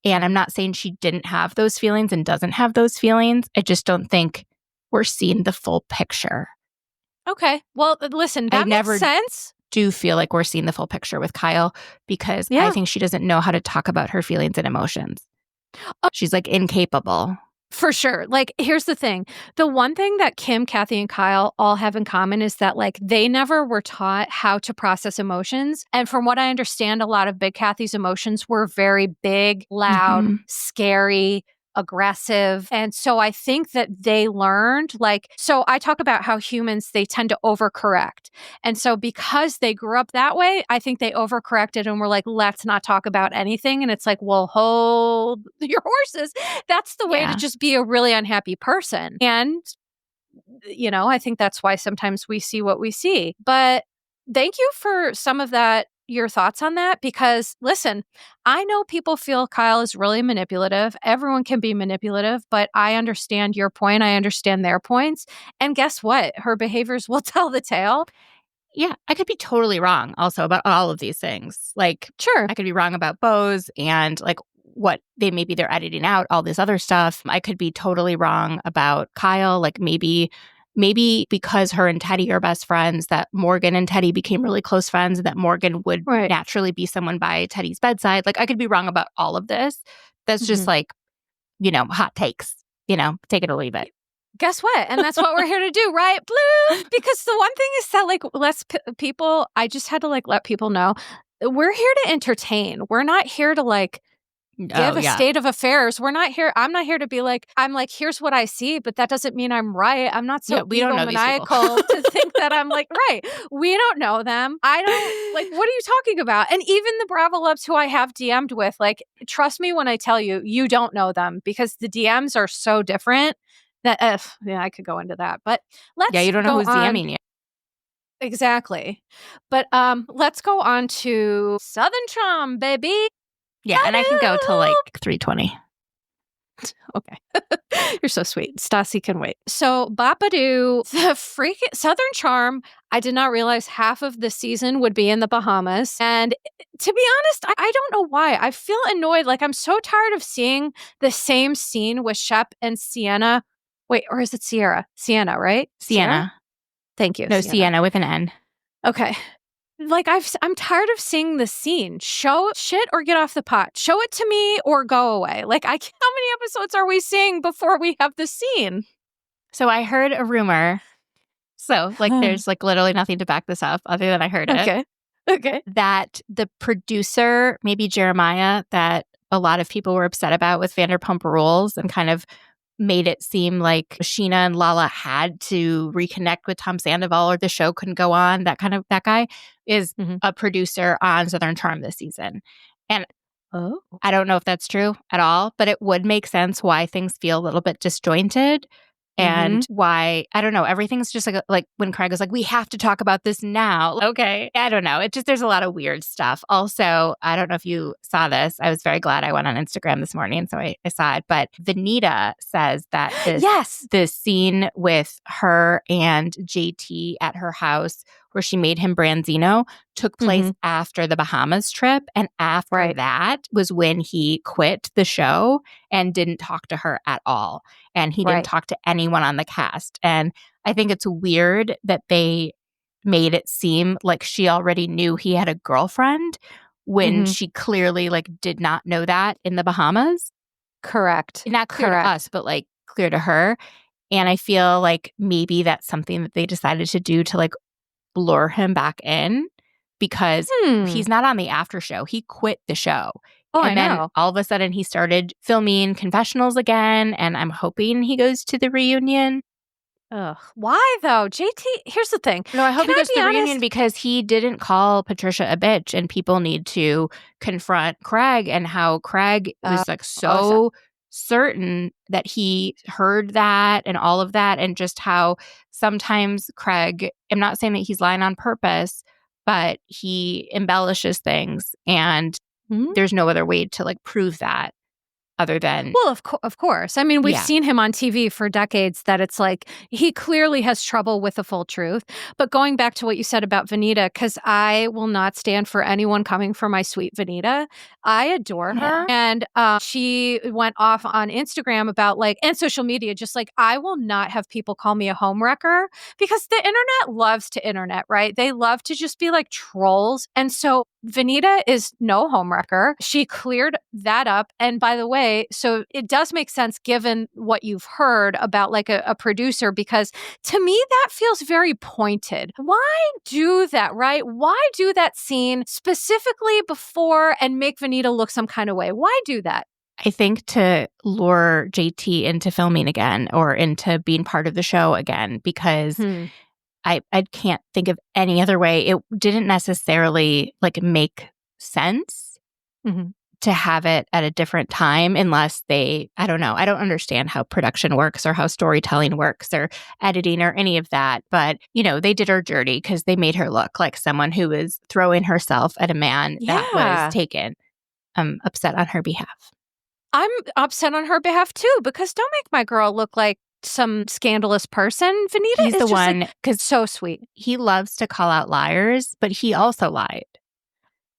And I'm not saying she didn't have those feelings and doesn't have those feelings. I just don't think we're seeing the full picture. Okay. Well, listen, that makes sense. Do feel like we're seeing the full picture with Kyle because I think she doesn't know how to talk about her feelings and emotions. She's like incapable. For sure. Like, here's the thing. The one thing that Kim, Kathy, and Kyle all have in common is that, like, they never were taught how to process emotions. And from what I understand, a lot of Big Kathy's emotions were very big, loud, scary, aggressive. And so I think that they learned, so I talk about how humans, they tend to overcorrect. And so because they grew up that way, I think they overcorrected and were like, let's not talk about anything. And it's like, well, hold your horses. That's the way to just be a really unhappy person. And, I think that's why sometimes we see what we see. But thank you for some of that, your thoughts on that because, listen, I know people feel Kyle is really manipulative. Everyone can be manipulative, but I understand your point. I understand their points. And guess what? Her behaviors will tell the tale. Yeah, I could be totally wrong also about all of these things. Like, Sure. I could be wrong about Bose and like what maybe they're editing out, all this other stuff. I could be totally wrong about Kyle. Like maybe because her and Teddy are best friends, that Morgan and Teddy became really close friends, and that Morgan would naturally be someone by Teddy's bedside. Like I could be wrong about all of this. That's just like, hot takes, take it or leave it. Guess what? And that's what we're here to do, right? Blue. Because the one thing is that like people, I just had to like let people know we're here to entertain. We're not here to like give a state of affairs. We're not here. I'm not here to be like, I'm like, here's what I see, but that doesn't mean I'm right. I'm not so egomaniacal to think that I'm like, right. We don't know them. I don't like, what are you talking about? And even the Bravo Loves who I have DM'd with, like, trust me when I tell you, you don't know them because the DMs are so different that, I could go into that, but let's you don't know who's DMing you. Exactly. But let's go on to Southern Charm, baby. Yeah, and I can go till like 3:20. Okay. You're so sweet. Stassi can wait. So Bapadoo, the freaking Southern Charm, I did not realize half of the season would be in the Bahamas. And to be honest, I don't know why. I feel annoyed. Like I'm so tired of seeing the same scene with Shep and Sienna. Wait, or is it Sierra? Sienna, right? Sienna. Thank you. No, Sienna with an N. Okay. Like I'm tired of seeing the scene. Show shit or get off the pot. Show it to me or go away. Like how many episodes are we seeing before we have the scene? So I heard a rumor. So like there's like literally nothing to back this up other than I heard it. Okay. That the producer, maybe Jeremiah, that a lot of people were upset about with Vanderpump Rules and kind of made it seem like Sheena and Lala had to reconnect with Tom Sandoval or the show couldn't go on. That guy is a producer on Southern Charm this season. And I don't know if that's true at all, but it would make sense why things feel a little bit disjointed and why, I don't know, everything's just like when Craig was like, we have to talk about this now. Okay. I don't know. It just, there's a lot of weird stuff. Also, I don't know if you saw this. I was very glad I went on Instagram this morning, so I saw it. But Venita says that this scene with her and JT at her house where she made him Branzino took place after the Bahamas trip. And after that was when he quit the show and didn't talk to her at all. And he didn't talk to anyone on the cast. And I think it's weird that they made it seem like she already knew he had a girlfriend when she clearly like did not know that in the Bahamas. Correct. Not clear to us, but like clear to her. And I feel like maybe that's something that they decided to do to like lure him back in because he's not on the after show. He quit the show. And then all of a sudden he started filming confessionals again, and I'm hoping he goes to the reunion. Ugh. Why though? JT, here's the thing. No, I hope he goes to the reunion because he didn't call Patricia a bitch, and people need to confront Craig and how Craig was like so certain that he heard that and all of that, and just how sometimes Craig, I'm not saying that he's lying on purpose, but he embellishes things, and there's no other way to like prove that other than... Well, of course. I mean, we've seen him on TV for decades that it's like he clearly has trouble with the full truth. But going back to what you said about Venita, because I will not stand for anyone coming for my sweet Venita. I adore her. And she went off on Instagram about like, and social media, just like, I will not have people call me a homewrecker because the internet loves to internet, right? They love to just be like trolls. And so Venita is no homewrecker. She cleared that up. And by the way, so it does make sense given what you've heard about like a producer, because to me, that feels very pointed. Why do that, right? Why do that scene specifically before and make Venita look some kind of way? Why do that? I think to lure JT into filming again or into being part of the show again, because I can't think of any other way. It didn't necessarily like make sense. to have it at a different time unless I don't know. I don't understand how production works or how storytelling works or editing or any of that. But, they did her dirty because they made her look like someone who was throwing herself at a man that was taken. I'm upset on her behalf. I'm upset on her behalf too, because don't make my girl look like some scandalous person. Venita He's is the just one, because so sweet. He loves to call out liars, but he also lied.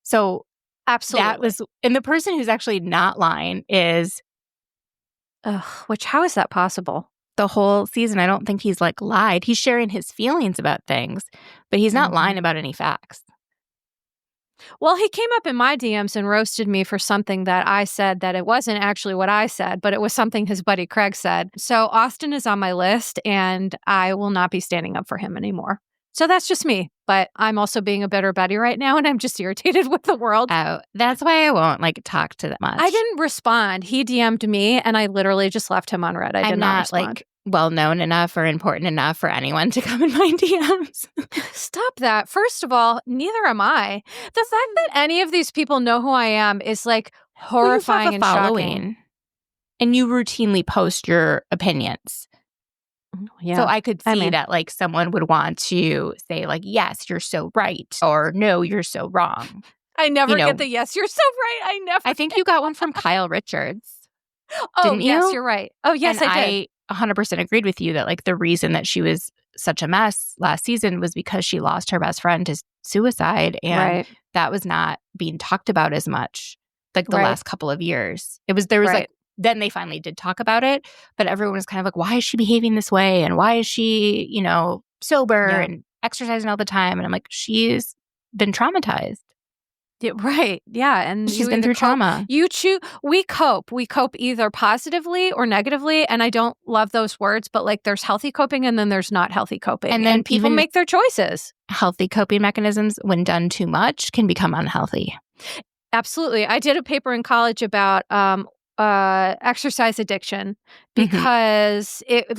So absolutely, and the person who's actually not lying is, which how is that possible? The whole season, I don't think he's lied. He's sharing his feelings about things, but he's not lying about any facts. Well, he came up in my DMs and roasted me for something that I said that it wasn't actually what I said, but it was something his buddy Craig said. So Austin is on my list, and I will not be standing up for him anymore. So that's just me. But I'm also being a bitter Betty right now, and I'm just irritated with the world. Oh, that's why I won't talk to that much. I didn't respond. He DM'd me, and I literally just left him on red. I did not respond. Well known enough or important enough for anyone to come in my DMs. Stop that. First of all, neither am I. The fact that any of these people know who I am is horrifying and shocking. And you routinely post your opinions. Yeah. So I could see that someone would want to say yes, you're so right, or no, you're so wrong. I never get the yes, you're so right. I think you got one from Kyle Richards. Oh, didn't you? Yes, you're right. Oh, yes, I did. 100% agreed with you that the reason that she was such a mess last season was because she lost her best friend to suicide, and that was not being talked about as much the last couple of years. There was then they finally did talk about it, but everyone was kind of why is she behaving this way, and why is she sober and exercising all the time? And I'm she's been traumatized. Yeah, right. Yeah. And she's been through trauma. We cope. We cope either positively or negatively. And I don't love those words, but there's healthy coping and then there's not healthy coping. And then people make their choices. Healthy coping mechanisms, when done too much, can become unhealthy. Absolutely. I did a paper in college about exercise addiction because it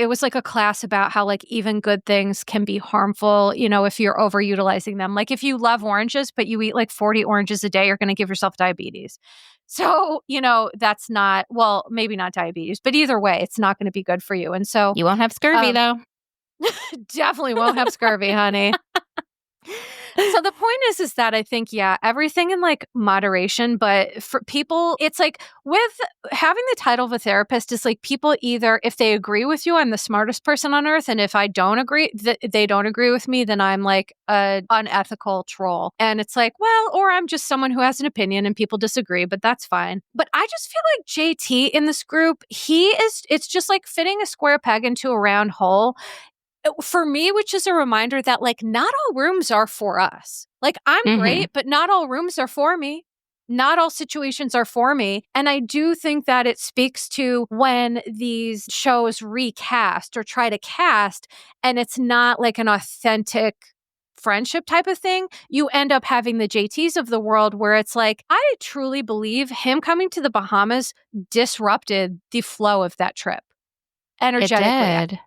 was a class about how even good things can be harmful, if you're overutilizing them. If you love oranges, but you eat 40 oranges a day, you're going to give yourself diabetes. So, that's not, well, maybe not diabetes, but either way, it's not going to be good for you. And so you won't have scurvy though. Definitely won't have scurvy, honey. So the point is that I think, everything in moderation, but for people, it's with having the title of a therapist is people either, if they agree with you, I'm the smartest person on earth. And if I don't agree, they don't agree with me, then I'm an unethical troll. And it's or I'm just someone who has an opinion and people disagree, but that's fine. But I just feel JT in this group, it's just fitting a square peg into a round hole. For me, which is a reminder that not all rooms are for us. I'm great, but not all rooms are for me. Not all situations are for me. And I do think that it speaks to when these shows recast or try to cast, and it's not an authentic friendship type of thing, you end up having the JTs of the world where it's I truly believe him coming to the Bahamas disrupted the flow of that trip energetically. It did.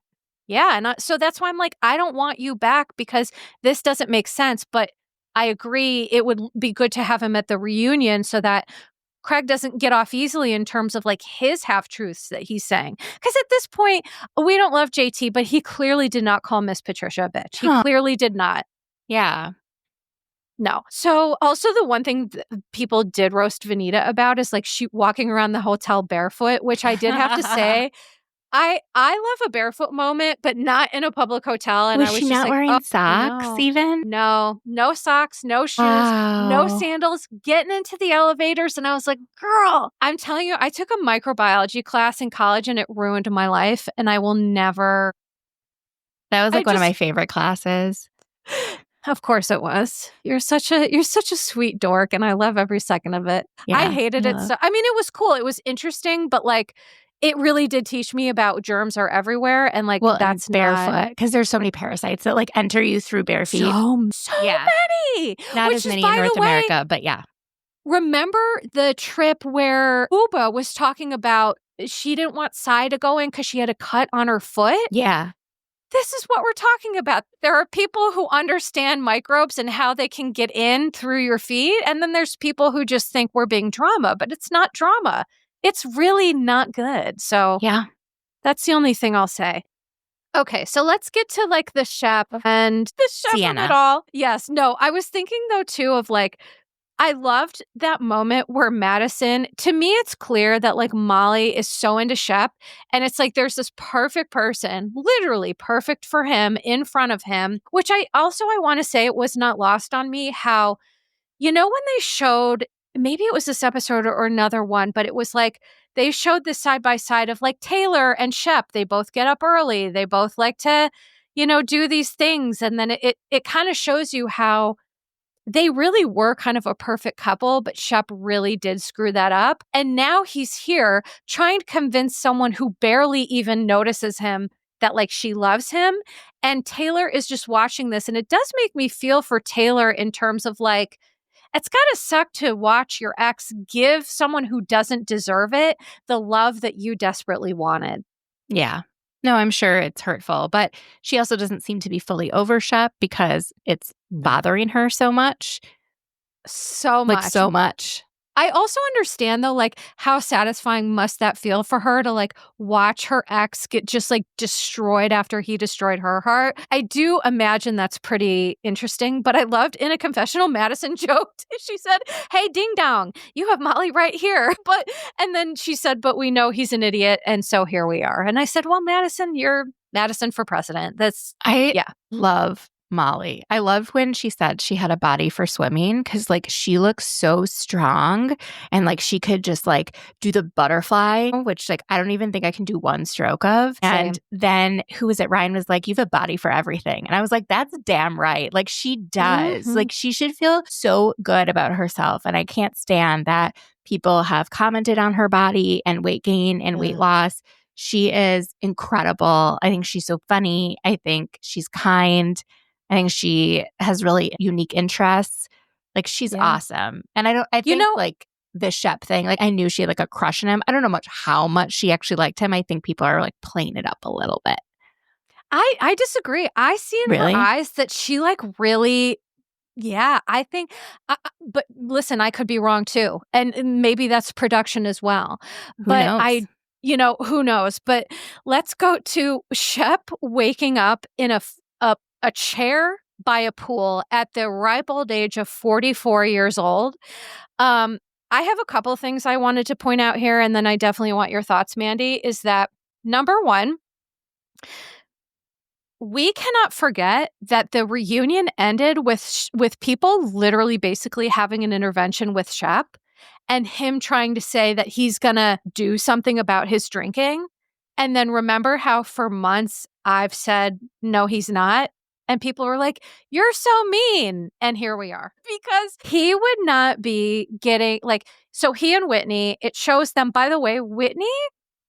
Yeah. And so that's why I'm I don't want you back because this doesn't make sense. But I agree it would be good to have him at the reunion so that Craig doesn't get off easily in terms of his half-truths that he's saying. Because at this point, we don't love JT, but he clearly did not call Miss Patricia a bitch. He clearly did not. Yeah. No. So also the one thing people did roast Venita about is she walking around the hotel barefoot, which I did have to say. I love a barefoot moment, but not in a public hotel. And was I was she just not wearing socks even? No socks, no shoes, no sandals, getting into the elevators. And I was girl, I'm telling you, I took a microbiology class in college and it ruined my life. And I will never. That was one of my favorite classes. Of course it was. You're such a sweet dork. And I love every second of it. Yeah, I hated it. So, I mean, it was cool. It was interesting, but it really did teach me about germs are everywhere. And that's barefoot because there's so many parasites that enter you through bare feet. So many. Not as many in North America, but yeah. Remember the trip where Uba was talking about she didn't want Sai to go in because she had a cut on her foot? Yeah. this is what we're talking about. There are people who understand microbes and how they can get in through your feet. And then there's people who just think we're being drama, but it's not drama. It's really not good. So Yeah. that's the only thing I'll say. Okay, so let's get to like the Shep and the Shep Sienna. of it all. Yes, no, I was thinking though too of like, I loved that moment where Madison, to me, it's clear that like Molly is so into Shep. And it's like there's this perfect person, literally perfect for him in front of him, which I want to say it was not lost on me how, when they showed, maybe it was this episode or another one, but it was like they showed this side by side of like Taylor and Shep. They both get up early. They both like to, do these things. And then it kind of shows you how they really were kind of a perfect couple, but Shep really did screw that up. And now he's here trying to convince someone who barely even notices him that like she loves him. And Taylor is just watching this. And it does make me feel for Taylor in terms of like, it's gotta suck to watch your ex give someone who doesn't deserve it the love that you desperately wanted. Yeah. No, I'm sure it's hurtful, but she also doesn't seem to be fully over Shep because it's bothering her so much. So much. Like, so much. I also understand, though, like, how satisfying must that feel for her to, like, watch her ex get just, like, destroyed after he destroyed her heart. I do imagine that's pretty interesting, but I loved in a confessional, Madison joked. She said, hey, ding dong, you have Molly right here. And then she said, but we know he's an idiot, and so here we are. And I said, well, Madison, you're Madison for president. I love Molly. I love when she said she had a body for swimming because like she looks so strong and like she could just like do the butterfly, which like I don't even think I can do one stroke of. Same. And then who was it? Ryan was like, you have a body for everything. And I was like, that's damn right. Like she does. Mm-hmm. Like she should feel so good about herself. And I can't stand that people have commented on her body and weight gain and weight loss. She is incredible. I think she's so funny. I think she's kind. I think she has really unique interests. Like she's awesome. And I think like the Shep thing, like I knew she had like a crush on him. I don't know how much she actually liked him. I think people are like playing it up a little bit. I disagree. I see in her eyes that she like really, I think, but listen, I could be wrong too. And maybe that's production as well. But who knows? But let's go to Shep waking up in a chair by a pool at the ripe old age of 44 years old. I have a couple of things I wanted to point out here, and then I definitely want your thoughts, Mandy, is that number one, we cannot forget that the reunion ended with people literally basically having an intervention with Shep and him trying to say that he's going to do something about his drinking. And then remember how for months I've said, no, he's not. And people were like, you're so mean. And here we are. Because he would not be getting so he and Whitney, it shows them, by the way, Whitney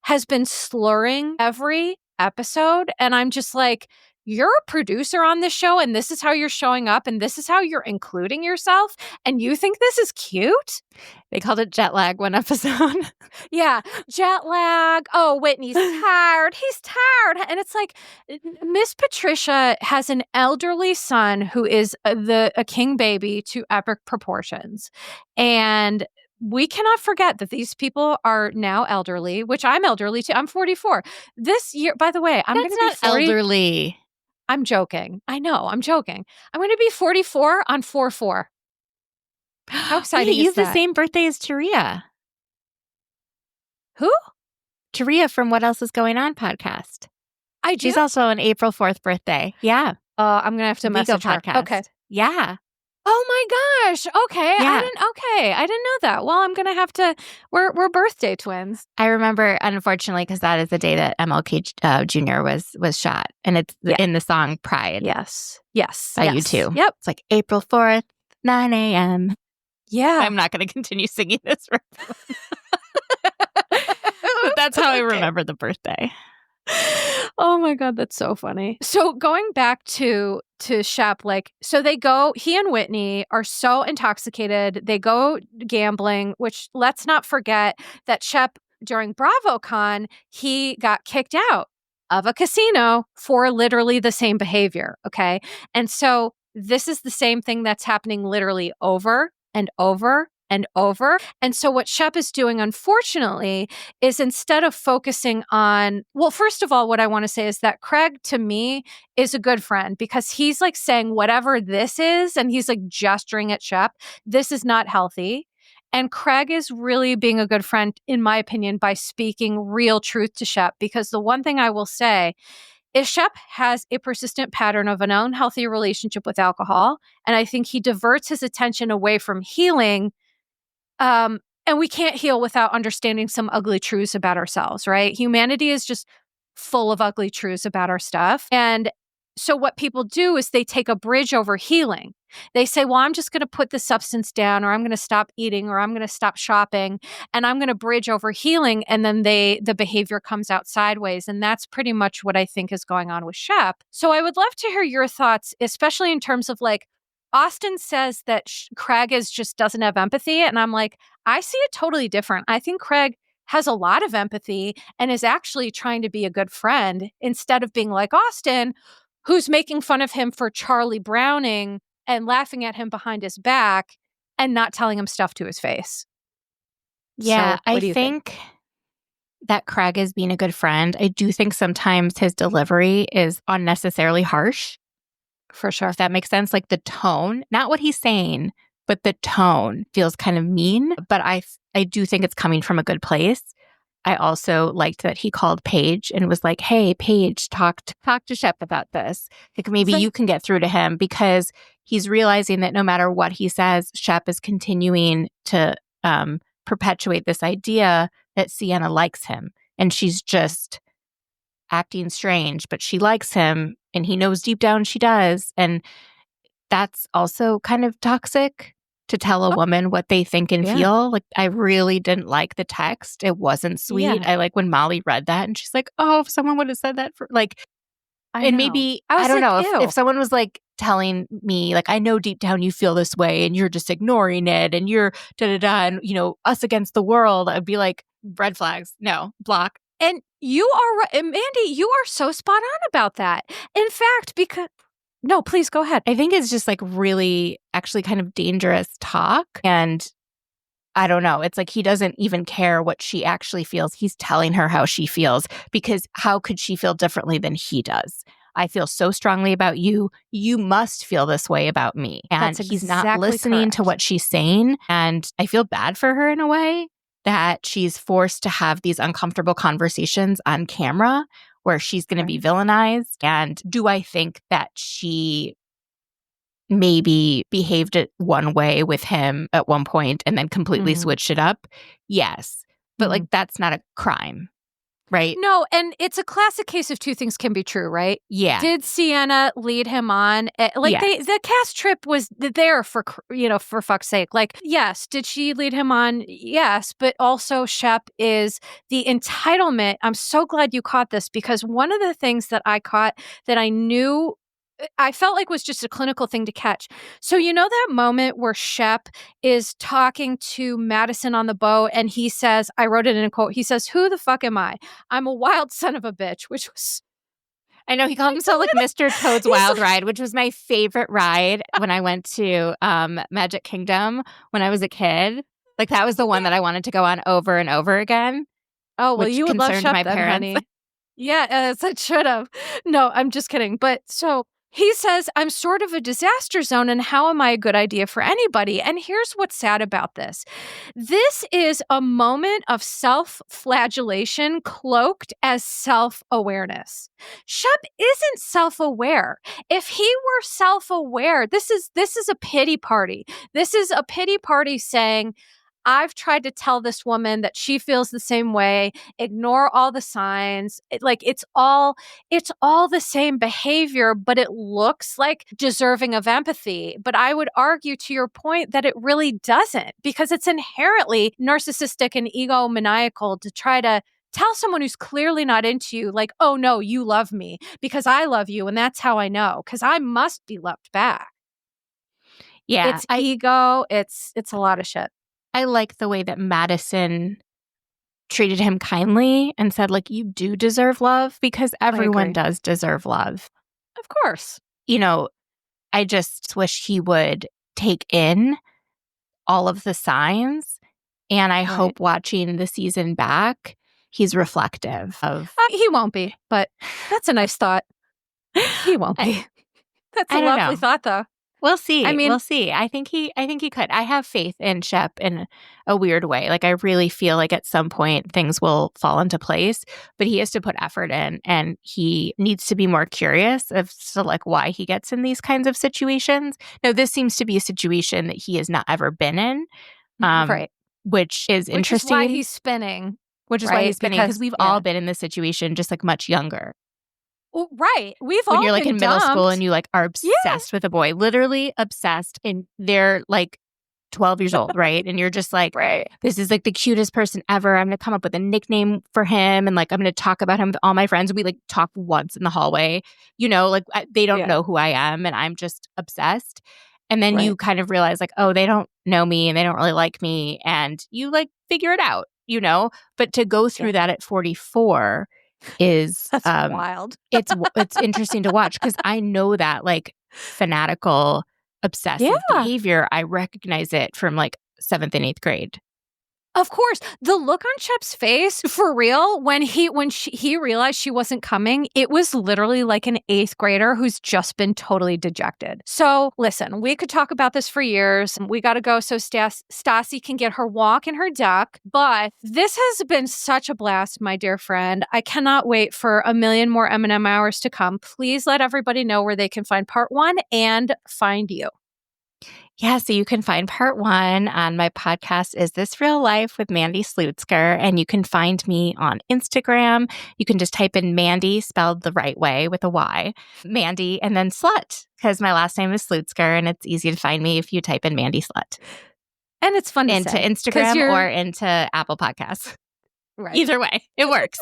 has been slurring every episode. And I'm just like, you're a producer on this show and this is how you're showing up and this is how you're including yourself. And you think this is cute? They called it jet lag one episode. Yeah, jet lag. Oh, Whitney's tired. He's tired. And it's like, Miss Patricia has an elderly son who is a king baby to epic proportions. And we cannot forget that these people are now elderly, which I'm elderly too. I'm 44. This year, by the way, I'm going to be 40. Elderly. I'm joking. I know, I'm joking. I'm going to be 44 on 4/4. How exciting is that? You have the same birthday as Taria. Who? Taria from What Else Is Going On podcast. I do? She's also an April 4th birthday. Yeah. I'm going to have to message her. Podcast. Okay. Yeah. Oh my gosh. Okay. Yeah. I didn't know that. Well, I'm going to have to, we're birthday twins. I remember, unfortunately, because that is the day that MLK Jr. was shot. And it's in the song Pride. Yes. By U2. Yep. It's like April 4th, 9 a.m. Yeah. I'm not going to continue singing this. But that's how I remember the birthday. Oh my God, that's so funny. So going back to Shep, so they go, he and Whitney are so intoxicated. They go gambling, which let's not forget that Shep during BravoCon, he got kicked out of a casino for literally the same behavior. Okay. And so this is the same thing that's happening literally over and over and over. And so what Shep is doing, unfortunately, is instead of focusing on, well, first of all, what I want to say is that Craig, to me, is a good friend because he's like saying whatever this is, and he's like gesturing at Shep. This is not healthy. And Craig is really being a good friend, in my opinion, by speaking real truth to Shep. Because the one thing I will say is Shep has a persistent pattern of an unhealthy relationship with alcohol. And I think he diverts his attention away from healing. And we can't heal without understanding some ugly truths about ourselves, right? Humanity is just full of ugly truths about our stuff. And so what people do is they take a bridge over healing. They say, well, I'm just going to put the substance down, or I'm going to stop eating, or I'm going to stop shopping, and I'm going to bridge over healing. And then the behavior comes out sideways. And that's pretty much what I think is going on with Shep. So I would love to hear your thoughts, especially in terms of like, Austin says that Craig just doesn't have empathy. And I'm like, I see it totally different. I think Craig has a lot of empathy and is actually trying to be a good friend instead of being like Austin, who's making fun of him for Charlie Browning and laughing at him behind his back and not telling him stuff to his face. Yeah, So, I what do you think? that Craig is being a good friend. I do think sometimes his delivery is unnecessarily harsh. For sure. If that makes sense, like the tone, not what he's saying, but the tone feels kind of mean. But I do think it's coming from a good place. I also liked that he called Paige and was like, "Hey, Paige, talk to Shep about this. Like maybe you can get through to him," because he's realizing that no matter what he says, Shep is continuing to perpetuate this idea that Sienna likes him, and she's just acting strange, but she likes him, and he knows deep down she does, and that's also kind of toxic to tell a woman what they think and feel. Like, I really didn't like the text. It wasn't sweet. Yeah. I like when Molly read that and she's like, "Oh, if someone would have said that for like," and maybe, I don't know, like, if someone was like telling me, like, "I know deep down you feel this way and you're just ignoring it and you're da-da-da and, us against the world," I'd be like, red flags. No, block. And you are right. And Mandy, you are so spot on about that. In fact, because no, please go ahead. I think it's just like really actually kind of dangerous talk. And I don't know. It's like he doesn't even care what she actually feels. He's telling her how she feels, because how could she feel differently than he does? I feel so strongly about you. You must feel this way about me. And That's he's not exactly listening to correct. what she's saying. And I feel bad for her in a way that she's forced to have these uncomfortable conversations on camera where she's going to be villainized. And do I think that she maybe behaved it one way with him at one point and then completely switched it up? Yes. But like, that's not a crime, right? No, and it's a classic case of two things can be true, right? Yeah. Did Sienna lead him on? Like, the cast trip was there for, for fuck's sake. Like, yes, did she lead him on? Yes, but also Shep is the entitlement. I'm so glad you caught this, because one of the things that I caught that I knew I felt like was just a clinical thing to catch. So that moment where Shep is talking to Madison on the boat and he says, I wrote it in a quote, he says, "Who the fuck am I? I'm a wild son of a bitch," which was... I know, he called himself like Mr. Toad's Wild Ride, which was my favorite ride when I went to Magic Kingdom when I was a kid. Like, that was the one that I wanted to go on over and over again. Oh, well, which you would love concerned Shep my then, parents. honey. Yeah, as it should have. No, I'm just kidding. But so he says, "I'm sort of a disaster zone, and how am I a good idea for anybody?" And here's what's sad about this. This is a moment of self-flagellation cloaked as self-awareness. Shep isn't self-aware. If he were self-aware, this is a pity party. This is a pity party saying, I've tried to tell this woman that she feels the same way. Ignore all the signs. It's all the same behavior, but it looks like deserving of empathy. But I would argue, to your point, that it really doesn't, because it's inherently narcissistic and egomaniacal to try to tell someone who's clearly not into you, like, "Oh no, you love me because I love you, and that's how I know, because I must be loved back." Yeah. It's ego. It's a lot of shit. I like the way that Madison treated him kindly and said, like, you do deserve love, because everyone does deserve love. Of course. You know, I just wish he would take in all of the signs. And I hope watching the season back, he's reflective of. He won't be, but that's a nice thought. He won't be. That's a lovely thought, though. We'll see. I mean, we'll see. I think he could. I have faith in Shep in a weird way. Like, I really feel like at some point things will fall into place, but he has to put effort in, and he needs to be more curious as to like why he gets in these kinds of situations. Now, this seems to be a situation that he has not ever been in, which is interesting. Which is why he's spinning. Because we've all been in this situation, just like much younger. Well, right. We've when all you're like been in middle dumped. school and you like are obsessed with a boy, literally obsessed, and they're like 12 years old, right? And you're just like, this is like the cutest person ever. I'm going to come up with a nickname for him, and like I'm going to talk about him with all my friends. We like talk once in the hallway, you know, like they don't know who I am, and I'm just obsessed. And then you kind of realize like, oh, they don't know me and they don't really like me, and you like figure it out, you know. But to go through that at 44 is that's wild. It's interesting to watch, because I know that like fanatical, obsessive behavior. I recognize it from like 7th and 8th grade. Of course, the look on Shep's face, for real, when he realized she wasn't coming, it was literally like an 8th grader who's just been totally dejected. So listen, we could talk about this for years. We got to go so Stassi can get her walk and her duck. But this has been such a blast, my dear friend. I cannot wait for a million more M&M hours to come. Please let everybody know where they can find part 1 and find you. Yeah, so you can find part 1 on my podcast, Is This Real Life with Mandy Slutsker, and you can find me on Instagram. You can just type in Mandy, spelled the right way with a Y, Mandy, and then Slut, because my last name is Slutsker, and it's easy to find me if you type in Mandy Slut. And it's fun to into say. Instagram or into Apple Podcasts. Right. Either way, it works.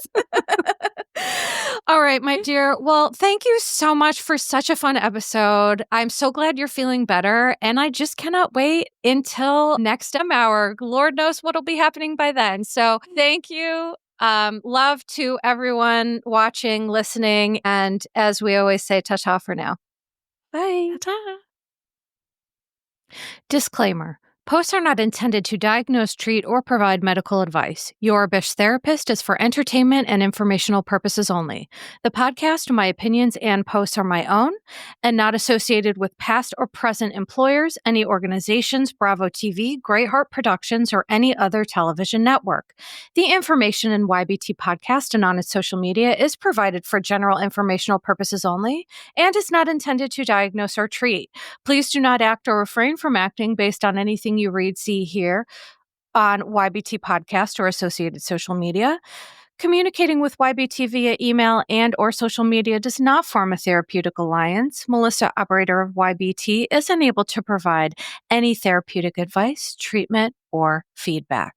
All right, my dear. Well, thank you so much for such a fun episode. I'm so glad you're feeling better, and I just cannot wait until next hour. Lord knows what'll be happening by then. So thank you. Love to everyone watching, listening, and as we always say, ta-ta for now. Bye. Ta-ta. Disclaimer. Posts are not intended to diagnose, treat, or provide medical advice. Your RHOBH therapist is for entertainment and informational purposes only. The podcast, my opinions, and posts are my own and not associated with past or present employers, any organizations, Bravo TV, Greyheart Productions, or any other television network. The information in YBT podcast and on its social media is provided for general informational purposes only and is not intended to diagnose or treat. Please do not act or refrain from acting based on anything you read, see, hear on YBT podcast or associated social media. Communicating with YBT via email and or social media does not form a therapeutic alliance. Melissa, operator of YBT, is unable to provide any therapeutic advice, treatment, or feedback.